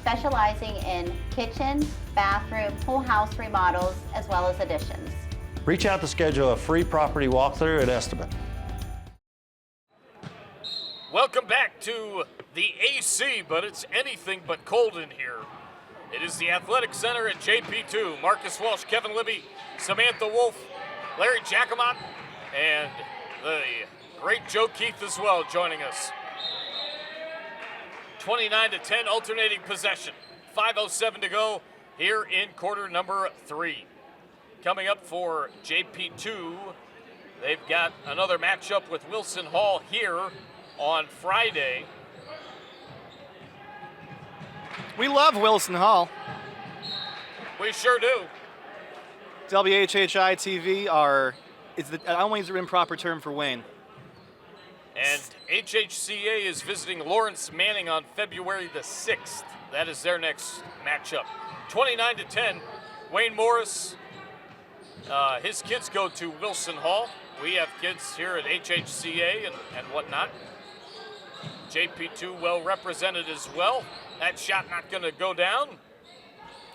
Specializing in kitchen, bathroom, whole house remodels, as well as additions. Reach out to schedule a free property walkthrough at Estimate. Welcome back to the AC, but it's anything but cold in here. It is the Athletic Center at JP2. Marcus Walsh, Kevin Libby, Samantha Wolf, Larry Jacomot, and the great Joe Keith as well joining us. 29-10, alternating possession. 5:07 to go here in quarter number 3. Coming up for JP2, they've got another matchup with Wilson Hall here on Friday. We love Wilson Hall. We sure do. WHHI-TV is the, I always use an improper term for Wayne. And HHCA is visiting Lawrence Manning on February the 6th. That is their next matchup. 29-10, Wayne Morris, his kids go to Wilson Hall. We have kids here at HHCA and whatnot. JP2 well represented as well. That shot not going to go down.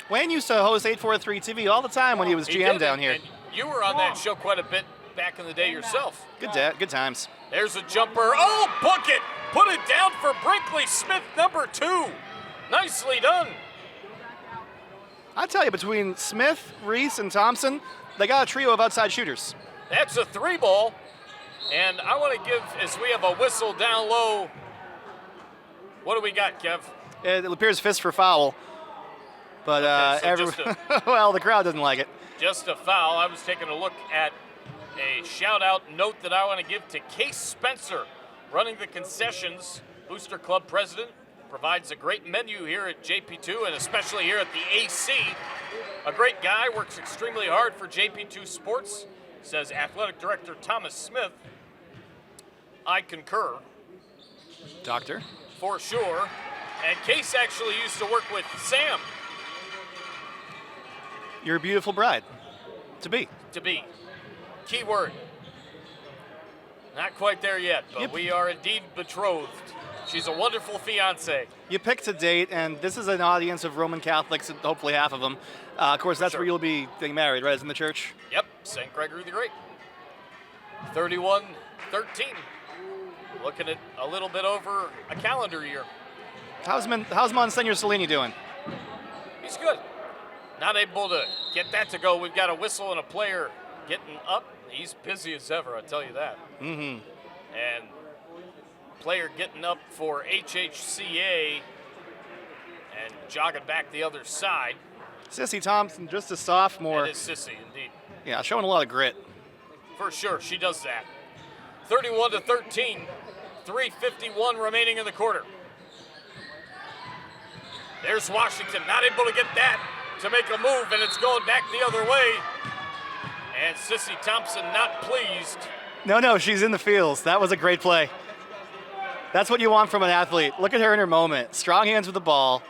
Wayne used to host 843 TV all the time when he was GM down here. And you were on that show quite a bit back in the day yourself. Good times. There's a jumper. Oh, book it! Put it down for Brinkley Smith, number 2. Nicely done. I tell you, between Smith, Reese, and Thompson, they got a trio of outside shooters. That's a 3-ball. And I want to give, as we have a whistle down low, what do we got, Kev? It appears fist for foul. But okay, so well, the crowd doesn't like it. Just a foul. I was taking a look at a shout-out note that I want to give to Case Spencer, running the concessions. Booster Club president, provides a great menu here at JP2 and especially here at the AC. A great guy, works extremely hard for JP2 Sports, says Athletic Director Thomas Smith. I concur. Doctor? For sure. And Case actually used to work with Sam. Your beautiful bride. To be. To be. Key word. Not quite there yet, but we are indeed betrothed. She's a wonderful fiance. You picked a date, and this is an audience of Roman Catholics, hopefully half of them. Of course, that's where you'll be getting married, right? Is in the church? Yep, St. Gregory the Great. 31-13. Looking at a little bit over a calendar year. How's Monsignor Cellini doing? He's good. Not able to get that to go. We've got a whistle and a player getting up. He's busy as ever, I tell you that. Mm-hmm. And player getting up for HHCA and jogging back the other side. Sissy Thompson, just a sophomore. It is Sissy, indeed. Yeah, showing a lot of grit. For sure, she does that. 31-13, 3:51 remaining in the quarter. There's Washington, not able to get that to make a move, and it's going back the other way. And Sissy Thompson not pleased. No, she's in the fields. That was a great play. That's what you want from an athlete. Look at her in her moment. Strong hands with the ball.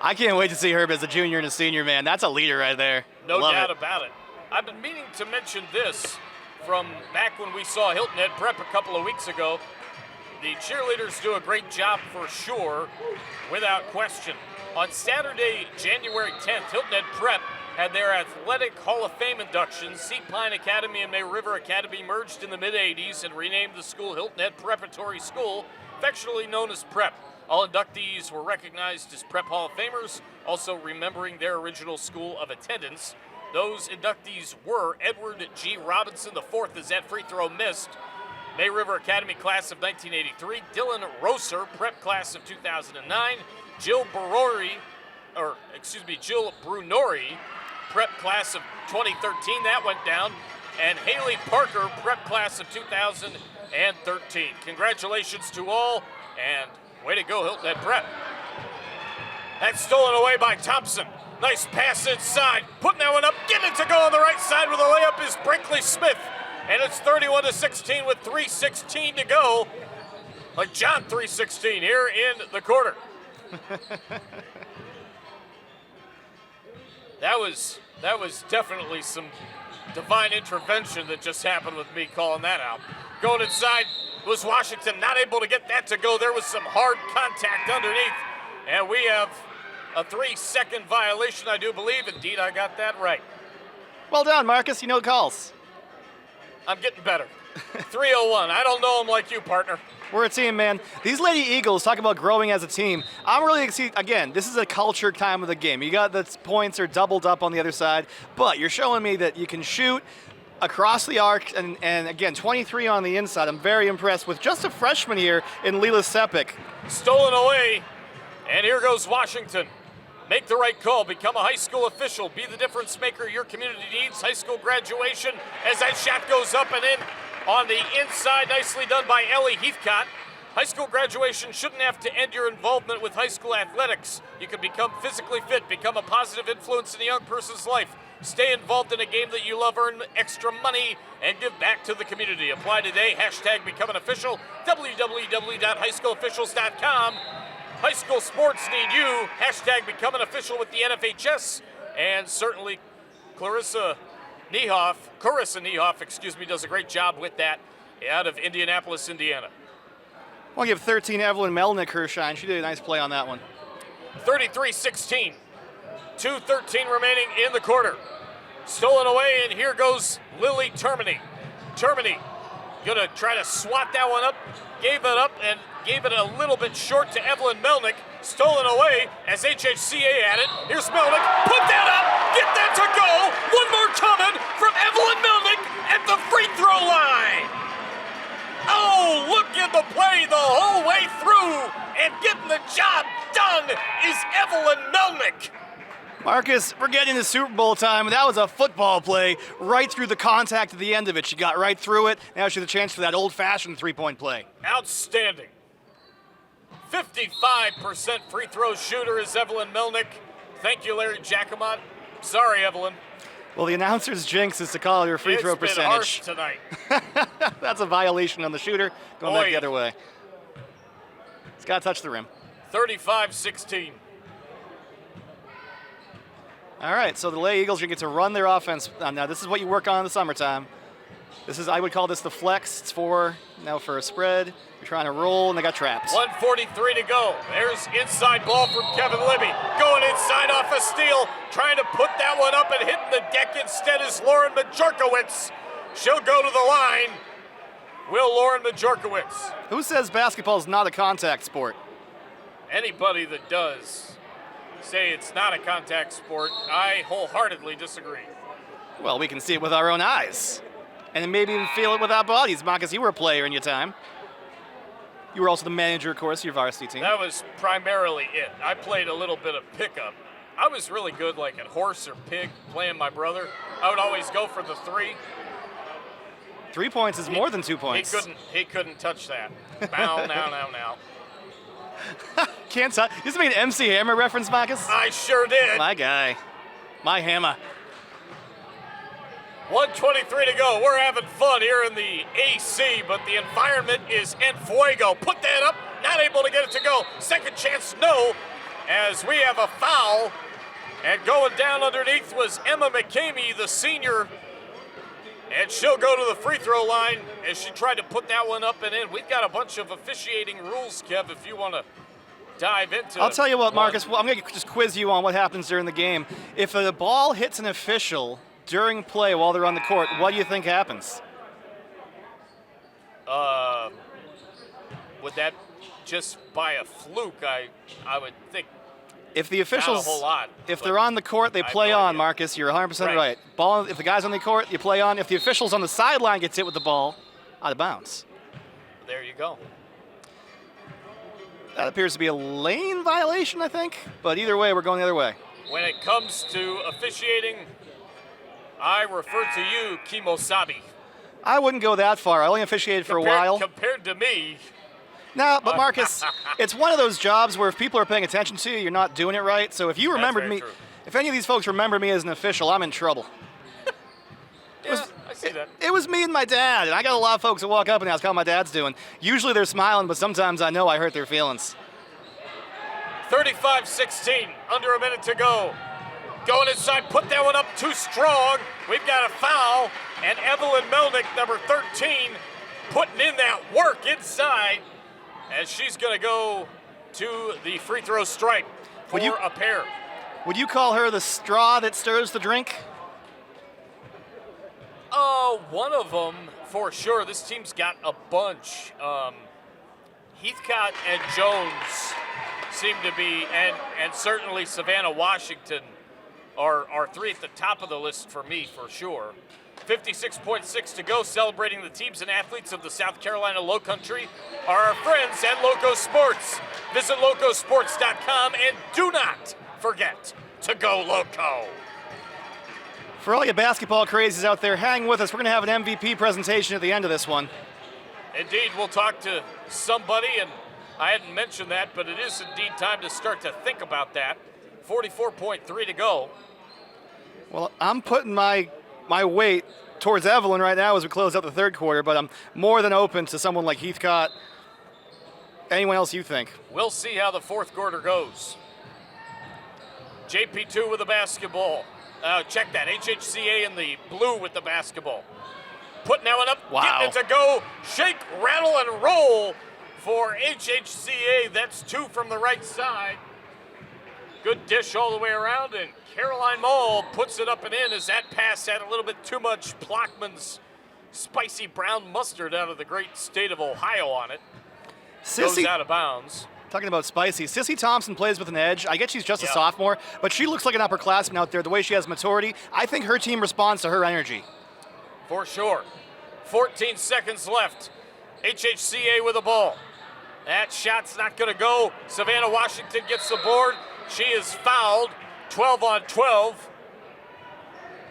I can't wait to see her as a junior and a senior, man. That's a leader right there. No Love doubt it. about it. I've been meaning to mention this from back when we saw Hilton Head Prep a couple of weeks ago. The cheerleaders do a great job for sure, without question. On Saturday, January 10th, Hilton Head Prep had their Athletic Hall of Fame induction. Sea Pine Academy and May River Academy merged in the mid-'80s and renamed the school Hilton Head Preparatory School affectionately known as Prep. All inductees were recognized as Prep Hall of Famers, also remembering their original school of attendance. Those inductees were Edward G. Robinson IV, as that free throw missed. May River Academy class of 1983, Dylan Rosser, Prep class of 2009, Jill Brunori, Prep class of 2013, that went down, and Haley Parker, Prep class of 2013. Congratulations to all, and way to go, Hilton Head Prep. That's stolen away by Thompson. Nice pass inside, putting that one up, getting it to go on the right side with a layup is Brinkley Smith. And it's 31-16 with 3:16 to go. Like John 3:16 here in the quarter. That was definitely some divine intervention that just happened with me calling that out. Going inside was Washington, not able to get that to go. There was some hard contact underneath. And we have a 3-second violation, I do believe. Indeed, I got that right. Well done, Marcus. You know the calls. I'm getting better. 3:01. I don't know him like you, partner. We're a team, man. These Lady Eagles talk about growing as a team. I'm really excited. Again, this is a culture time of the game. You got the points are doubled up on the other side, but you're showing me that you can shoot across the arc, and again, 23 on the inside. I'm very impressed with just a freshman here in Leela Sepik. Stolen away, and here goes Washington. Make the right call, become a high school official, be the difference maker your community needs. High school graduation as that shot goes up and in on the inside. Nicely done by Ellie Heathcott. High school graduation shouldn't have to end your involvement with high school athletics. You can become physically fit, become a positive influence in a young person's life. Stay involved in a game that you love, earn extra money, and give back to the community. Apply today, hashtag become an official, www.highschoolofficials.com. High school sports need you. Hashtag become an official with the NFHS. And certainly Carissa Niehoff, does a great job with that out of Indianapolis, Indiana. I want to give 13 Evelyn Melnick her shine. She did a nice play on that one. 33-16. 2:13 remaining in the quarter. Stolen away, and here goes Lily Termini. Termini gonna try to swat that one up. Gave it up and gave it a little bit short to Evelyn Melnick. Stolen away as HHCA at it. Here's Melnick. Put that up. Get that to go. One more coming from Evelyn Melnick at the free throw line. Oh, look at the play the whole way through. And getting the job done is Evelyn Melnick. Marcus, we're getting to Super Bowl time. That was a football play right through the contact at the end of it. She got right through it. Now she has a chance for that old-fashioned three-point play. Outstanding. 55% free throw shooter is Evelyn Melnick. Thank you, Larry Jacomot. Sorry, Evelyn. Well, the announcer's jinx is to call her free throw percentage. It's been harsh tonight. That's a violation on the shooter. Going back the other way. It's got to touch the rim. 35-16. All right, so the Lady Eagles are going to get to run their offense. Now, this is what you work on in the summertime. I would call this the flex. It's for a spread. You're trying to roll, and they got trapped. 1:43 to go. There's inside ball from Kevin Libby. Going inside off a steal. Trying to put that one up and hitting the deck instead is Lauren Majorkowitz. She'll go to the line. Will Lauren Majorkowitz. Who says basketball is not a contact sport? Anybody that does say it's not a contact sport, I wholeheartedly disagree. Well, we can see it with our own eyes. And maybe even feel it with our bodies. Marcus, you were a player in your time. You were also the manager, of course, of your varsity team. That was primarily it. I played a little bit of pickup. I was really good like at horse or pig, playing my brother. I would always go for the three. 3 points is more than 2 points. He couldn't touch that. Bow, now. Can't touch. This made an MC Hammer reference, Marcus? I sure did. My guy. My hammer. 1:23 to go. We're having fun here in the AC, but the environment is en fuego. Put that up. Not able to get it to go. Second chance, no. As we have a foul. And going down underneath was Emma McCamey, the senior. And she'll go to the free throw line as she tried to put that one up and in. We've got a bunch of officiating rules, Kev, if you want to dive into. I'll tell you what, Marcus. Well, I'm going to just quiz you on what happens during the game. If a ball hits an official during play while they're on the court, what do you think happens? Would that just by a fluke, I would think. If the officials, not a whole lot, if they're on the court, they play on, Marcus. You're 100% right. Ball. If the guy's on the court, you play on. If the official's on the sideline gets hit with the ball, out of bounds. There you go. That appears to be a lane violation, I think. But either way, we're going the other way. When it comes to officiating, I refer to you, Kimosabi. I wouldn't go that far. I only officiated for a while. Compared to me. No, but Marcus, it's one of those jobs where if people are paying attention to you, you're not doing it right. So if you remembered me, if any of these folks remember me as an official, I'm in trouble. I see that. It was me and my dad, and I got a lot of folks that walk up and ask how my dad's doing. Usually they're smiling, but sometimes I know I hurt their feelings. 35-16, under a minute to go. Going inside, put that one up too strong. We've got a foul, and Evelyn Melnick, number 13, putting in that work inside as she's going to go to the free throw stripe for a pair. Would you call her the straw that stirs the drink? Oh, one of them for sure. This team's got a bunch. Heathcott and Jones seem to be, and certainly Savannah Washington are three at the top of the list for me, for sure. 56.6 to go. Celebrating the teams and athletes of the South Carolina Lowcountry are our friends at Loco Sports. Visit locosports.com and do not forget to go Loco. For all you basketball crazies out there, hang with us. We're going to have an MVP presentation at the end of this one. Indeed, we'll talk to somebody, and I hadn't mentioned that, but it is indeed time to start to think about that. 44.3 to go. Well, I'm putting my weight towards Evelyn right now as we close out the third quarter, but I'm more than open to someone like Heathcott. Anyone else you think? We'll see how the fourth quarter goes. JP2 with the basketball. Check that, HHCA in the blue with the basketball. Putting that one up, getting it to go. Shake, rattle, and roll for HHCA. That's two from the right side. Good dish all the way around, and Caroline Mall puts it up and in as that pass had a little bit too much Plockman's spicy brown mustard out of the great state of Ohio on it. Goes out of bounds. Talking about spicy, Sissy Thompson plays with an edge. I get she's just a sophomore, but she looks like an upperclassman out there, the way she has maturity. I think her team responds to her energy. For sure. 14 seconds left. HHCA with the ball. That shot's not going to go. Savannah Washington gets the board. She is fouled. 12 on 12.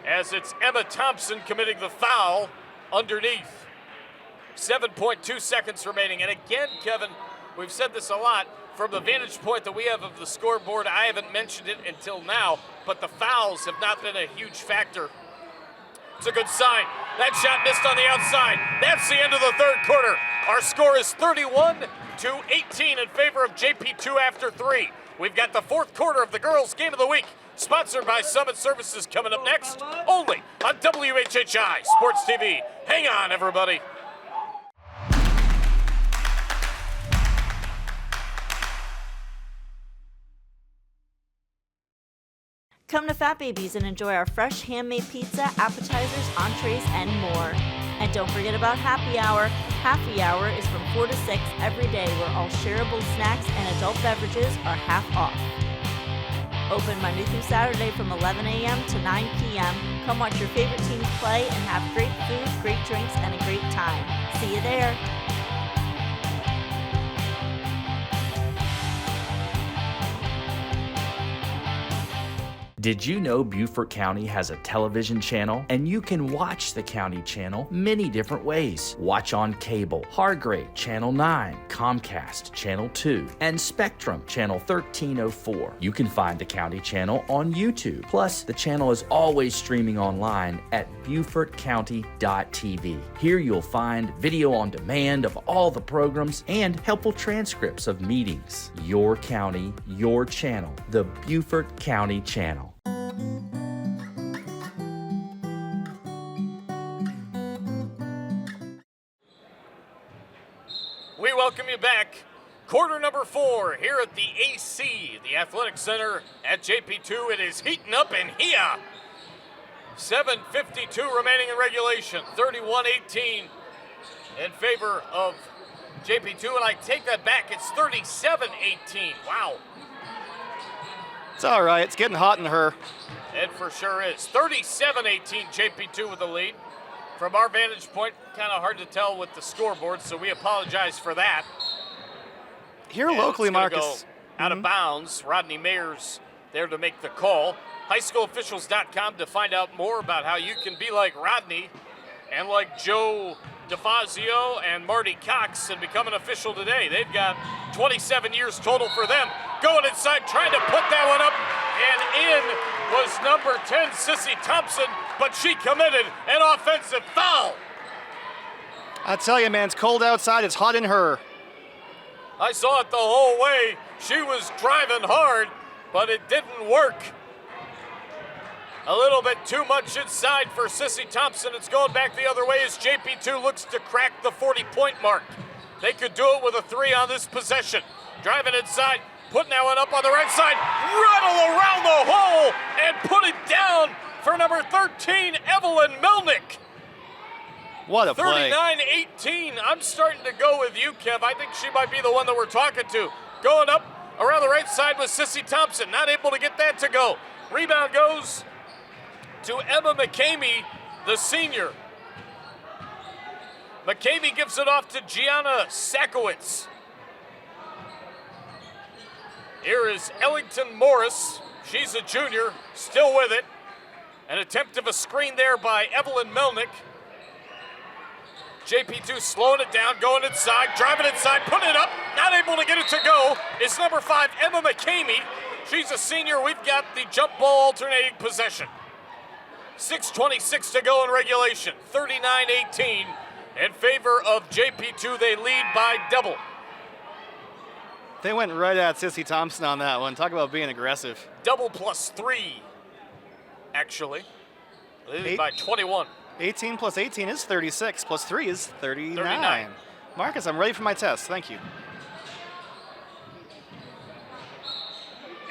As it's Emma Thompson committing the foul underneath. 7.2 seconds remaining. And again, Kevin, we've said this a lot. From the vantage point that we have of the scoreboard, I haven't mentioned it until now, but the fouls have not been a huge factor. It's a good sign. That shot missed on the outside. That's the end of the third quarter. Our score is 31-18 in favor of JP2 after 3. We've got the fourth quarter of the girls' game of the week, sponsored by Summit Services, coming up next, only on WHHI Sports TV. Hang on, everybody. Come to Fat Babies and enjoy our fresh handmade pizza, appetizers, entrees, and more. And don't forget about happy hour. Happy hour is from 4 to 6 every day, where all shareable snacks and adult beverages are half off. Open Monday through Saturday from 11 a.m. to 9 p.m. Come watch your favorite teams play and have great food, great drinks, and a great time. See you there. Did you know Beaufort County has a television channel? And you can watch the county channel many different ways. Watch on cable, Hargrave, Channel 9, Comcast, Channel 2, and Spectrum, Channel 1304. You can find the county channel on YouTube. Plus, the channel is always streaming online at BeaufortCounty.tv. Here you'll find video on demand of all the programs and helpful transcripts of meetings. Your county, your channel, the Beaufort County Channel. We welcome you back. Quarter number 4 here at the AC, the Athletic Center at JP2. It is heating up in here. 7:52 remaining in regulation. 31-18 in favor of JP2, and I take that back. It's 37-18. Wow. It's all right. It's getting hot in her. It for sure is. 37-18, JP2 with the lead. From our vantage point, kind of hard to tell with the scoreboard, so we apologize for that. Here locally, Marcus. Go out of bounds. Rodney Mayers there to make the call. HighSchoolOfficials.com to find out more about how you can be like Rodney and like Joe DeFazio and Marty Cox and become an official today. They've got 27 years total for them. Going inside, trying to put that one up, and in was number 10, Sissy Thompson, but she committed an offensive foul. I tell you, man, it's cold outside. It's hot in her. I saw it the whole way. She was driving hard, but it didn't work. A little bit too much inside for Sissy Thompson. It's going back the other way as JP2 looks to crack the 40-point mark. They could do it with a 3 on this possession. Driving inside, putting that one up on the right side, rattle around the hole, and put it down for number 13, Evelyn Melnick. What a play. 39-18. I'm starting to go with you, Kev. I think she might be the one that we're talking to. Going up around the right side with Sissy Thompson. Not able to get that to go. Rebound goes to Emma McCamey, the senior. McCamey gives it off to Gianna Sakowitz. Here is Ellington Morris. She's a junior, still with it. An attempt of a screen there by Evelyn Melnick. JP2 slowing it down, going inside, driving inside, putting it up, not able to get it to go. It's number 5, Emma McCamey. She's a senior. We've got the jump ball alternating possession. 6:26 to go in regulation. 39-18 in favor of JP2. They lead by double. They went right at Sissy Thompson on that one. Talk about being aggressive. Double plus 3, actually. They lead by 21. 18 plus 18 is 36, plus 3 is 39. Marcus, I'm ready for my test. Thank you.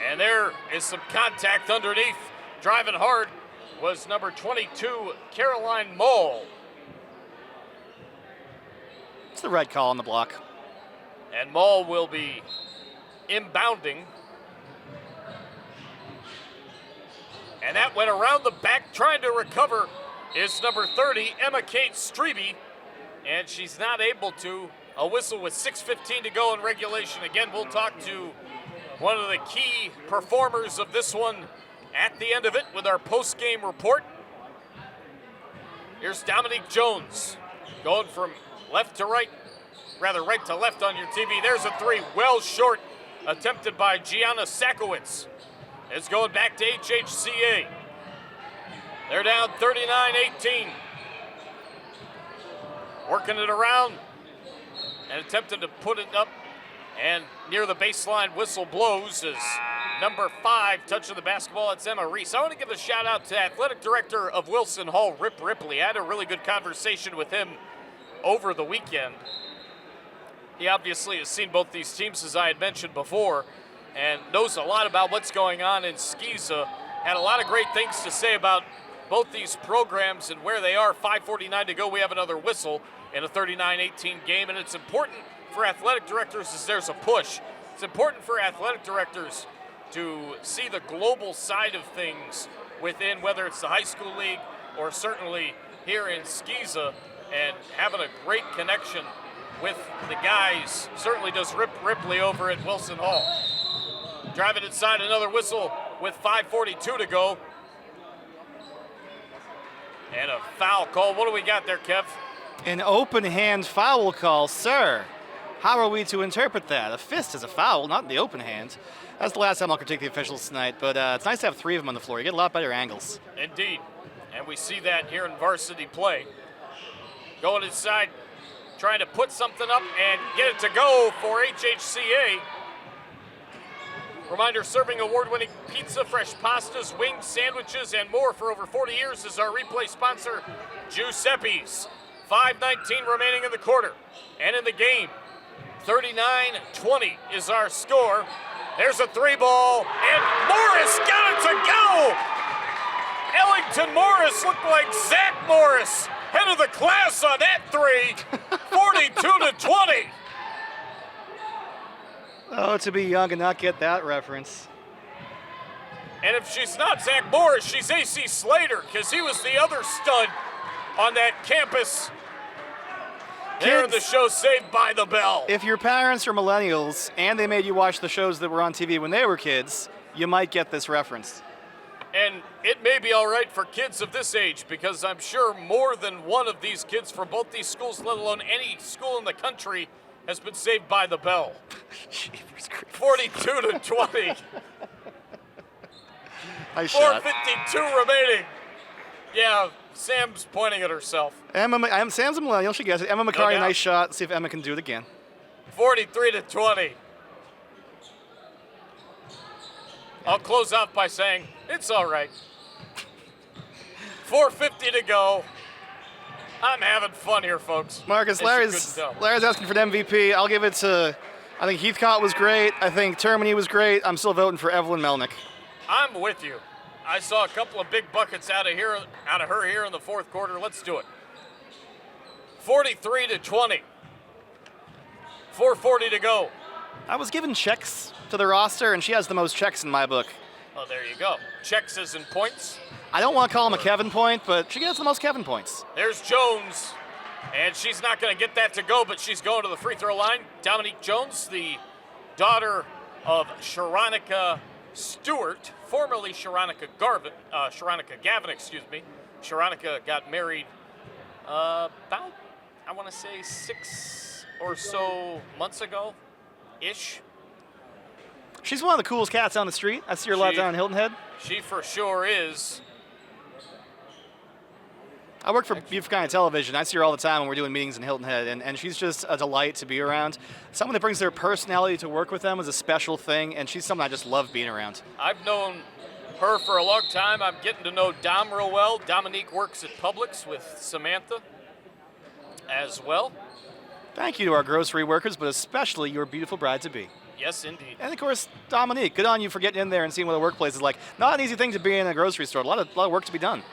And there is some contact underneath. Driving hard was number 22, Caroline Moll. It's the red call on the block. And Moll will be inbounding. And that went around the back, trying to recover is number 30, Emma Kate Strebe, and she's not able to. A whistle with 6:15 to go in regulation. Again, we'll talk to one of the key performers of this one at the end of it with our post-game report. Here's Dominique Jones going from left to right, rather right to left on your TV. There's a 3, well short, attempted by Gianna Sakowitz. It's going back to HHCA. They're down 39-18. Working it around and attempted to put it up, and near the baseline whistle blows as number 5 touching the basketball. It's Emma Reese. I want to give a shout out to athletic director of Wilson Hall, Rip Ripley. I had a really good conversation with him over the weekend. He obviously has seen both these teams, as I had mentioned before, and knows a lot about what's going on in Skeeza. Had a lot of great things to say about both these programs and where they are. 5:49 to go. We have another whistle in a 39-18 game, and it's important for athletic directors as there's a push. It's important for athletic directors to see the global side of things within, whether it's the high school league or certainly here in Skeeza, and having a great connection with the guys certainly does Rip Ripley over at Wilson Hall. Driving inside, another whistle with 5:42 to go. And a foul call. What do we got there, Kev? An open hand foul call, sir. How are we to interpret that? A fist is a foul, not the open hand. That's the last time I'll critique the officials tonight, but it's nice to have 3 of them on the floor. You get a lot better angles. Indeed. And we see that here in varsity play. Going inside, trying to put something up and get it to go for HHCA. Reminder, serving award-winning pizza, fresh pastas, wings, sandwiches, and more for over 40 years is our replay sponsor, Giuseppe's. 5:19 remaining in the quarter and in the game. 39-20 is our score. There's a 3-ball, and Morris got it to go! Ellington Morris looked like Zach Morris, head of the class on that 3. 42-20. Oh, to be young and not get that reference. And if she's not Zach Morris, she's A.C. Slater, because he was the other stud on that campus. There in the show Saved by the Bell. If your parents are millennials and they made you watch the shows that were on TV when they were kids, you might get this reference. And it may be all right for kids of this age, because I'm sure more than one of these kids from both these schools, let alone any school in the country, has been saved by the bell. 42 to 20. 4:52 remaining. Yeah, Sam's pointing at herself. Sam's a millennial. She gets it. Emma McCarty, nice shot. See if Emma can do it again. 43 to 20. I'll close out by saying it's all right. 4:50 to go. I'm having fun here, folks. Marcus, Larry's asking for an MVP. I'll give it to, I think Heathcott was great. I think Termini was great. I'm still voting for Evelyn Melnick. I'm with you. I saw a couple of big buckets out of her here in the fourth quarter. Let's do it. 43 to 20. 4:40 to go. I was given checks to the roster, and she has the most checks in my book. Oh, there you go. Checks as in points. I don't want to call him a Kevin point, but she gets the most Kevin points. There's Jones, and she's not going to get that to go, but she's going to the free throw line. Dominique Jones, the daughter of Sharonica Stewart, formerly Sharonica Gavin, excuse me. Sharonica got married about, I want to say 6 or so months ago-ish. She's one of the coolest cats on the street. I see her a lot down in Hilton Head. She for sure is. I work for Beaufort County Television. I see her all the time when we're doing meetings in Hilton Head, and she's just a delight to be around. Someone that brings their personality to work with them is a special thing, and she's someone I just love being around. I've known her for a long time. I'm getting to know Dom real well. Dominique works at Publix with Samantha as well. Thank you to our grocery workers, but especially your beautiful bride-to-be. Yes, indeed. And, of course, Dominique, good on you for getting in there and seeing what the workplace is like. Not an easy thing to be in a grocery store. A lot of work to be done.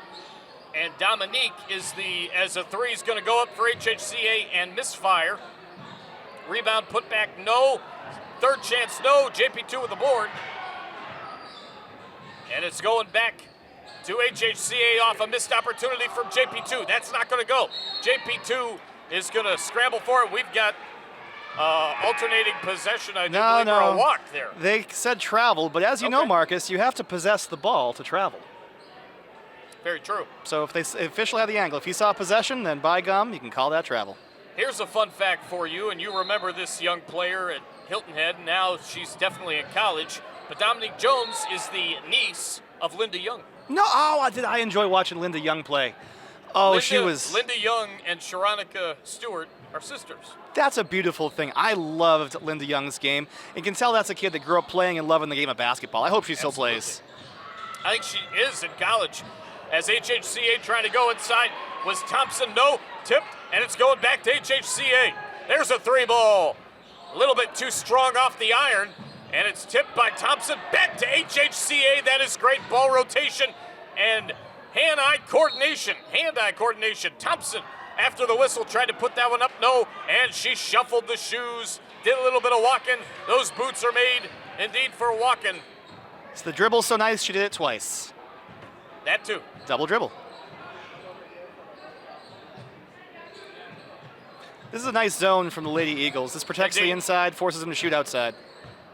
And Dominique is as a three is going to go up for HHCA and misfire. Rebound, put back, no. Third chance, no. JP2 with the board. And it's going back to HHCA off a missed opportunity from JP2. That's not going to go. JP2 is going to scramble for it. We've got alternating possession, I believe, or a walk there. They said travel, but as you know, Marcus, you have to possess the ball to travel. Very true. So if they officially have the angle, if he saw possession, then by gum, you can call that travel. Here's a fun fact for you, and you remember this young player at Hilton Head. Now she's definitely in college, but Dominique Jones is the niece of Linda Young. No, did I enjoy watching Linda Young play? Oh, she was... Linda Young and Sharonica Stewart are sisters. That's a beautiful thing. I loved Linda Young's game. You can tell that's a kid that grew up playing and loving the game of basketball. I hope she still plays. I think she is in college. As HHCA trying to go inside, was Thompson, no, tipped, and it's going back to HHCA. There's a three ball. A little bit too strong off the iron, and it's tipped by Thompson back to HHCA. That is great ball rotation and hand-eye coordination. Thompson, after the whistle, tried to put that one up, no, and she shuffled the shoes, did a little bit of walking. Those boots are made, indeed, for walking. So the dribble's so nice, she did it twice. That too. Double dribble. This is a nice zone from the Lady Eagles. This protects the inside, forces them to shoot outside.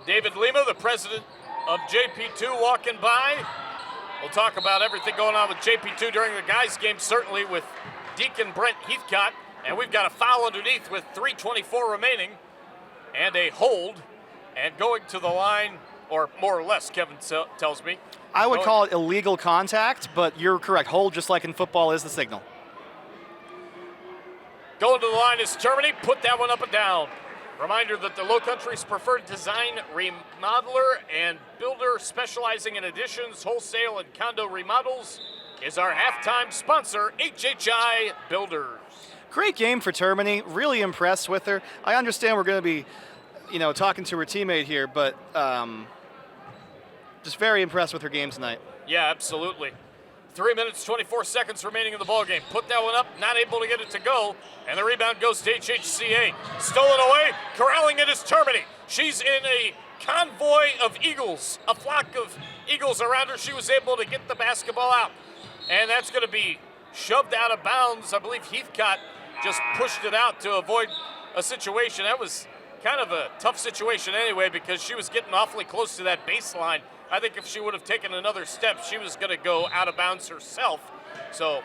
David Lima, the president of JP2, walking by. We'll talk about everything going on with JP2 during the guys' game, certainly with Deacon Brent Heathcott. And we've got a foul underneath with 3:24 remaining and a hold. And going to the line, or more or less, Kevin tells me. I would call it illegal contact, but you're correct. Hold, just like in football, is the signal. Going to the line is Termini. Put that one up and down. Reminder that the Lowcountry's preferred design remodeler and builder specializing in additions, wholesale, and condo remodels is our halftime sponsor, HHI Builders. Great game for Termini. Really impressed with her. I understand we're going to be, talking to her teammate here, but just very impressed with her game tonight. Yeah, absolutely. 3 minutes, 24 seconds remaining in the ballgame. Put that one up, not able to get it to go, and the rebound goes to HHCA. Stolen away, corralling it is Termini. She's in a convoy of eagles, a flock of eagles around her. She was able to get the basketball out, and that's going to be shoved out of bounds. I believe Heathcott just pushed it out to avoid a situation. That was kind of a tough situation anyway because she was getting awfully close to that baseline. I think if she would have taken another step, she was going to go out of bounds herself. So,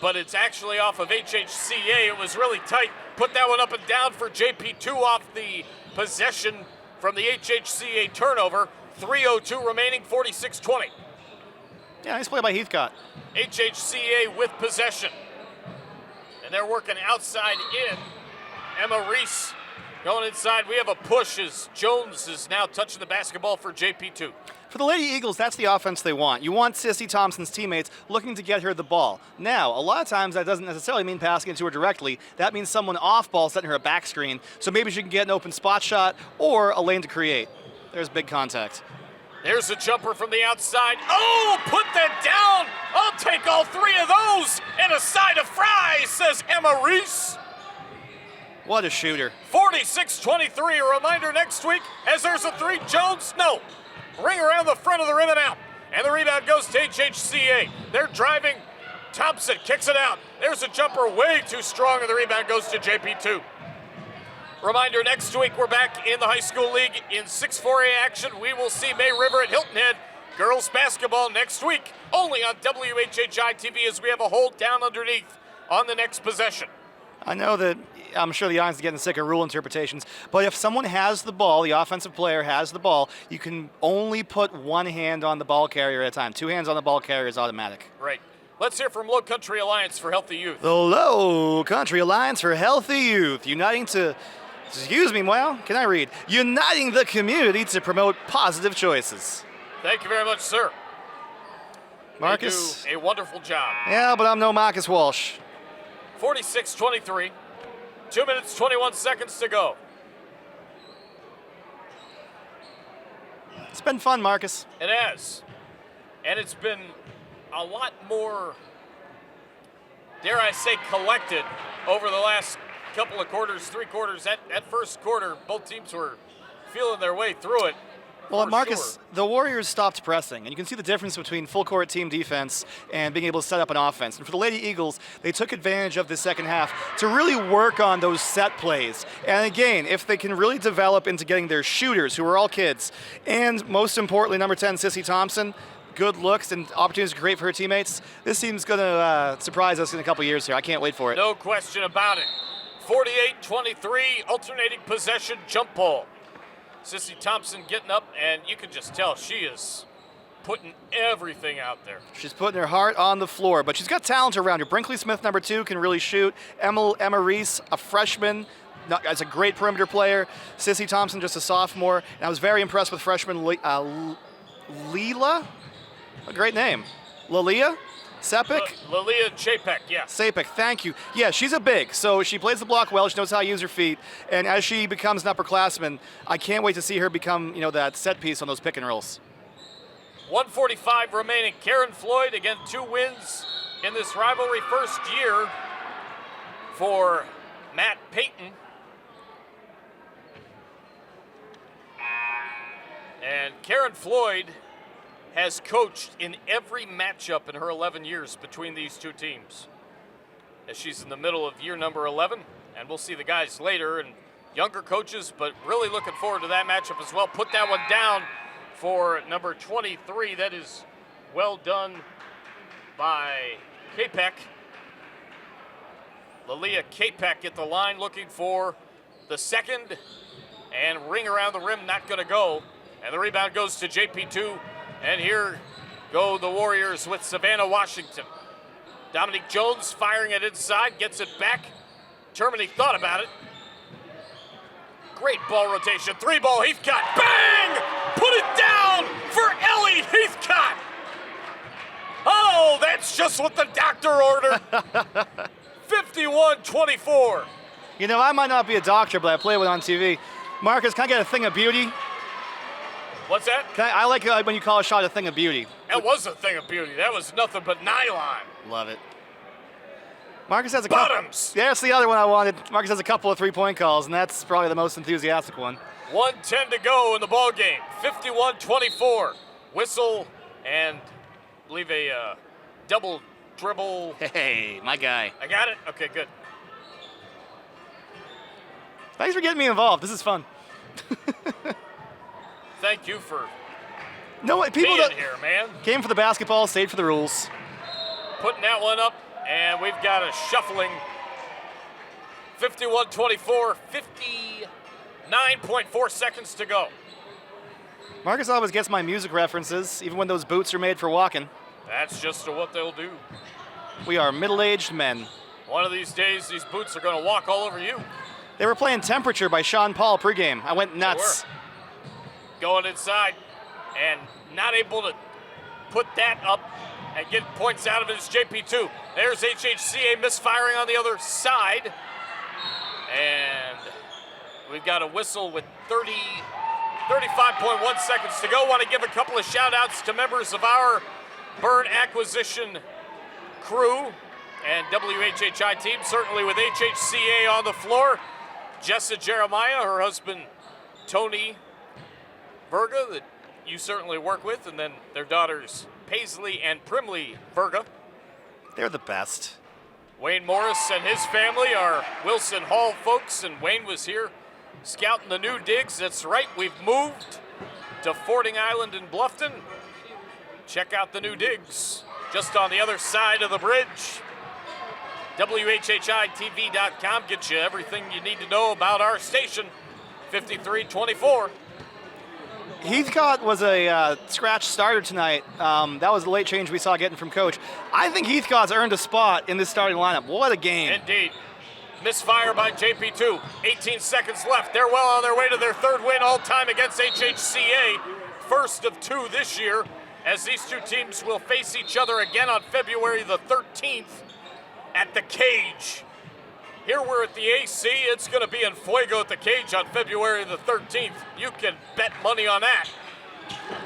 but it's actually off of HHCA. It was really tight. Put that one up and down for JP2 off the possession from the HHCA turnover. 3:02 remaining, 46-20. Yeah, nice play by Heathcott. HHCA with possession. And they're working outside in. Emma Reese going inside. We have a push as Jones is now touching the basketball for JP2. For the Lady Eagles, that's the offense they want. You want Sissy Thompson's teammates looking to get her the ball. Now, a lot of times that doesn't necessarily mean passing it to her directly. That means someone off ball setting her a back screen, so maybe she can get an open spot shot or a lane to create. There's big contact. There's a jumper from the outside. Oh, put that down. I'll take all three of those and a side of fries, says Emma Reese. What a shooter. 46-23. A reminder next week as there's a three. Jones, no. Ring around the front of the rim and out. And the rebound goes to HHCA. They're driving. Thompson kicks it out. There's a jumper way too strong, and the rebound goes to JP2. Reminder, next week we're back in the high school league in 6-4A action. We will see May River at Hilton Head. Girls basketball next week, only on WHHI-TV as we have a hold down underneath on the next possession. I know that I'm sure the audience is getting sick of rule interpretations, but if someone has the ball, the offensive player has the ball, you can only put one hand on the ball carrier at a time. Two hands on the ball carrier is automatic. Right. Let's hear from Lowcountry Alliance for Healthy Youth. The Lowcountry Alliance for Healthy Youth, uniting the community to promote positive choices. Thank you very much, sir. Marcus. They do a wonderful job. Yeah, but I'm no Marcus Walsh. 46-23. 2 minutes, 21 seconds to go. It's been fun, Marcus. It has. And it's been a lot more, dare I say, collected over the last couple of quarters, 3 quarters. That first quarter, both teams were feeling their way through it. Well, Marcus, the Warriors stopped pressing, and you can see the difference between full-court team defense and being able to set up an offense. And for the Lady Eagles, they took advantage of the second half to really work on those set plays. And again, if they can really develop into getting their shooters, who are all kids, and most importantly, number 10, Sissy Thompson, good looks and opportunities to create for her teammates, this team's going to surprise us in a couple years here. I can't wait for it. No question about it. 48-23, alternating possession jump ball. Sissy Thompson getting up, and you can just tell she is putting everything out there. She's putting her heart on the floor, but she's got talent around her. Brinkley Smith, number 2, can really shoot. Emma Reese, a freshman, as a great perimeter player. Sissy Thompson, just a sophomore. And I was very impressed with freshman Leela. A great name. Lilia Sepik? Lilia Chapek, yeah. Sapek, thank you. Yeah, she's a big, so she plays the block well. She knows how to use her feet. And as she becomes an upperclassman, I can't wait to see her become, that set piece on those pick and rolls. 1:45 remaining. Karen Floyd, again, 2 wins in this rivalry. First year for Matt Payton. And Karen Floyd has coached in every matchup in her 11 years between these two teams. As she's in the middle of year number 11, and we'll see the guys later and younger coaches, but really looking forward to that matchup as well. Put that one down for number 23. That is well done by Kapek. Lilia Kapek at the line looking for the second, and ring around the rim, not gonna go. And the rebound goes to JP2. And here go the Warriors with Savannah Washington. Dominique Jones firing it inside, gets it back. Termini thought about it. Great ball rotation, 3-ball Heathcott, bang! Put it down for Ellie Heathcott. Oh, that's just what the doctor ordered. 51-24. I might not be a doctor, but I play with on TV. Marcus, can I get a thing of beauty? What's that? I like when you call a shot a thing of beauty. That was a thing of beauty. That was nothing but nylon. Love it. Marcus has a Bottoms. Yeah, that's the other one I wanted. Marcus has a couple of three-point calls, and that's probably the most enthusiastic one. 1:10 to go in the ball game. 51-24. Whistle and I believe a double dribble. Hey, my guy. I got it? Okay, good. Thanks for getting me involved. This is fun. Thank you for people being here, man. Came for the basketball, stayed for the rules. Putting that one up, and we've got a shuffling 51-24, 59.4 seconds to go. Marcus always gets my music references, even when those boots are made for walking. That's just what they'll do. We are middle-aged men. One of these days, these boots are going to walk all over you. They were playing Temperature by Sean Paul pregame. I went nuts. Going inside and not able to put that up and get points out of it is JP2. There's HHCA misfiring on the other side. And we've got a whistle with 35.1 seconds to go. Want to give a couple of shout outs to members of our burn acquisition crew and WHHI team, certainly with HHCA on the floor. Jessa Jeremiah, her husband Tony Verga, that you certainly work with, and then their daughters Paisley and Primley Verga. They're the best. Wayne Morris and his family are Wilson Hall folks, and Wayne was here scouting the new digs. That's right, we've moved to Fording Island in Bluffton. Check out the new digs just on the other side of the bridge. WHHI-TV.com gets you everything you need to know about our station. 53-24. Heathcott was a scratch starter tonight. That was the late change we saw getting from Coach. I think Heathcott's earned a spot in this starting lineup. What a game. Indeed. Misfire by JP2. 18 seconds left. They're well on their way to their third win all time against HHCA. First of two this year, as these two teams will face each other again on February the 13th at the Cage. Here we're at the AC. It's going to be in Fuego at the Cage on February the 13th. You can bet money on that.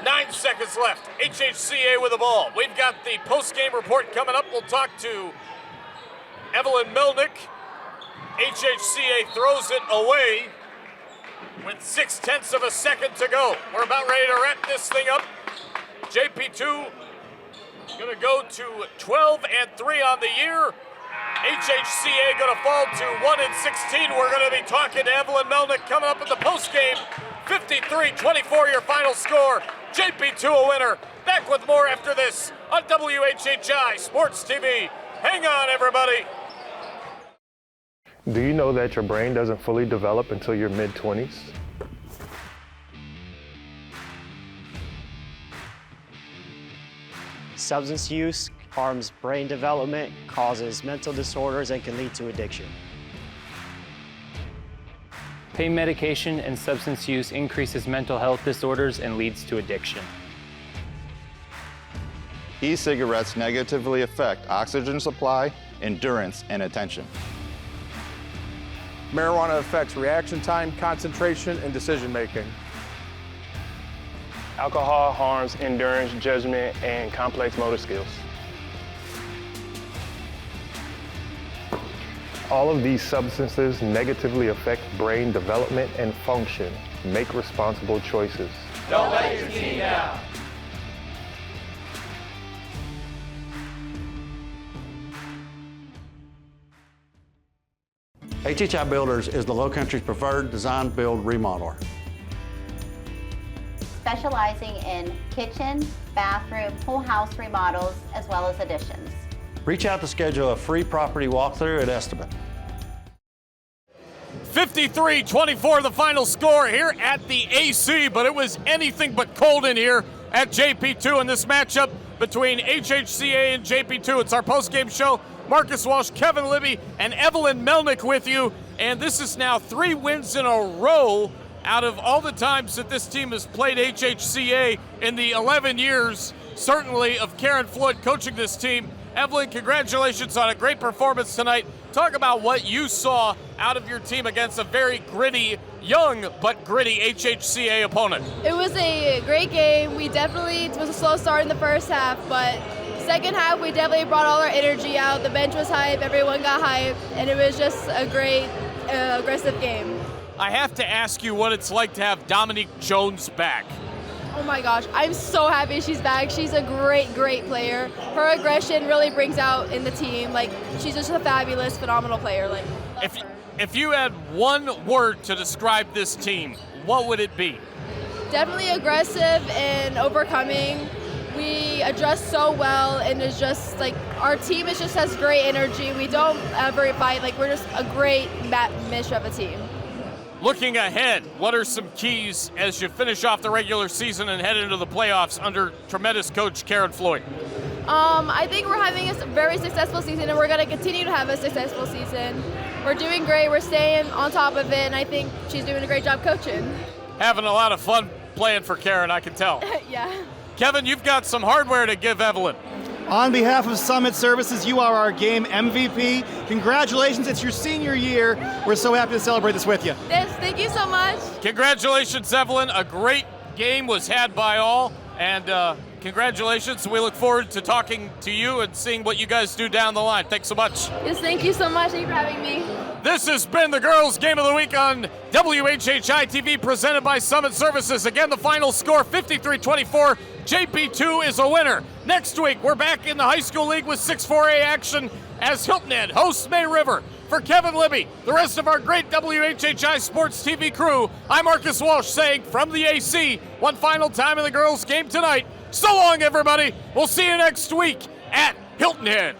9 seconds left. HHCA with the ball. We've got the post-game report coming up. We'll talk to Evelyn Melnick. HHCA throws it away with 0.6 of a second to go. We're about ready to wrap this thing up. JP2 going to go to 12-3 on the year. HHCA going to fall to 1-16. We're going to be talking to Evelyn Melnick coming up in the postgame. 53-24 your final score. JP2 a winner. Back with more after this on WHHI Sports TV. Hang on, everybody. Do you know that your brain doesn't fully develop until your mid-20s? Substance use harms brain development, causes mental disorders, and can lead to addiction. Pain medication and substance use increases mental health disorders and leads to addiction. E-cigarettes negatively affect oxygen supply, endurance, and attention. Marijuana affects reaction time, concentration, and decision-making. Alcohol harms endurance, judgment, and complex motor skills. All of these substances negatively affect brain development and function. Make responsible choices. Don't let your team down. HHI Builders is the Lowcountry's preferred design, build, remodeler. Specializing in kitchen, bathroom, whole house remodels, as well as additions. Reach out to schedule a free property walkthrough at Estimate. 53-24 the final score here at the AC, but it was anything but cold in here at JP2 in this matchup between HHCA and JP2. It's our post-game show. Marcus Walsh, Kevin Libby, and Evelyn Melnick with you. And this is now 3 wins in a row out of all the times that this team has played HHCA in the 11 years, certainly, of Karen Floyd coaching this team. Evelyn, congratulations on a great performance tonight. Talk about what you saw out of your team against a very gritty, young but gritty HHCA opponent. It was a great game. It was a slow start in the first half, but second half we definitely brought all our energy out. The bench was hype, everyone got hype, and it was just a great, aggressive game. I have to ask you what it's like to have Dominique Jones back. Oh my gosh, I'm so happy she's back. She's a great, great player. Her aggression really brings out in the team. Like, she's just a fabulous, phenomenal player. Like, if you had one word to describe this team, what would it be? Definitely aggressive and overcoming. We adjust so well, and it's just like our team just has great energy. We don't ever fight. Like, we're just a great mesh of a team. Looking ahead, what are some keys as you finish off the regular season and head into the playoffs under tremendous coach Karen Floyd? I think we're having a very successful season, and we're going to continue to have a successful season. We're doing great. We're staying on top of it, and I think she's doing a great job coaching. Having a lot of fun playing for Karen, I can tell. Yeah. Kevin, you've got some hardware to give Evelyn. On behalf of Summit Services, you are our game MVP. Congratulations, it's your senior year. We're so happy to celebrate this with you. Yes, thank you so much. Congratulations, Evelyn. A great game was had by all, and congratulations. We look forward to talking to you and seeing what you guys do down the line. Thanks so much. Yes, thank you so much. Thank you for having me. This has been the Girls Game of the Week on WHHI-TV, presented by Summit Services. Again, the final score, 53-24. JP2 is a winner. Next week, we're back in the high school league with 6-4A action as Hilton Head hosts May River. For Kevin Libby, the rest of our great WHHI Sports TV crew, I'm Marcus Walsh saying from the AC, one final time in the girls' game tonight. So long, everybody. We'll see you next week at Hilton Head.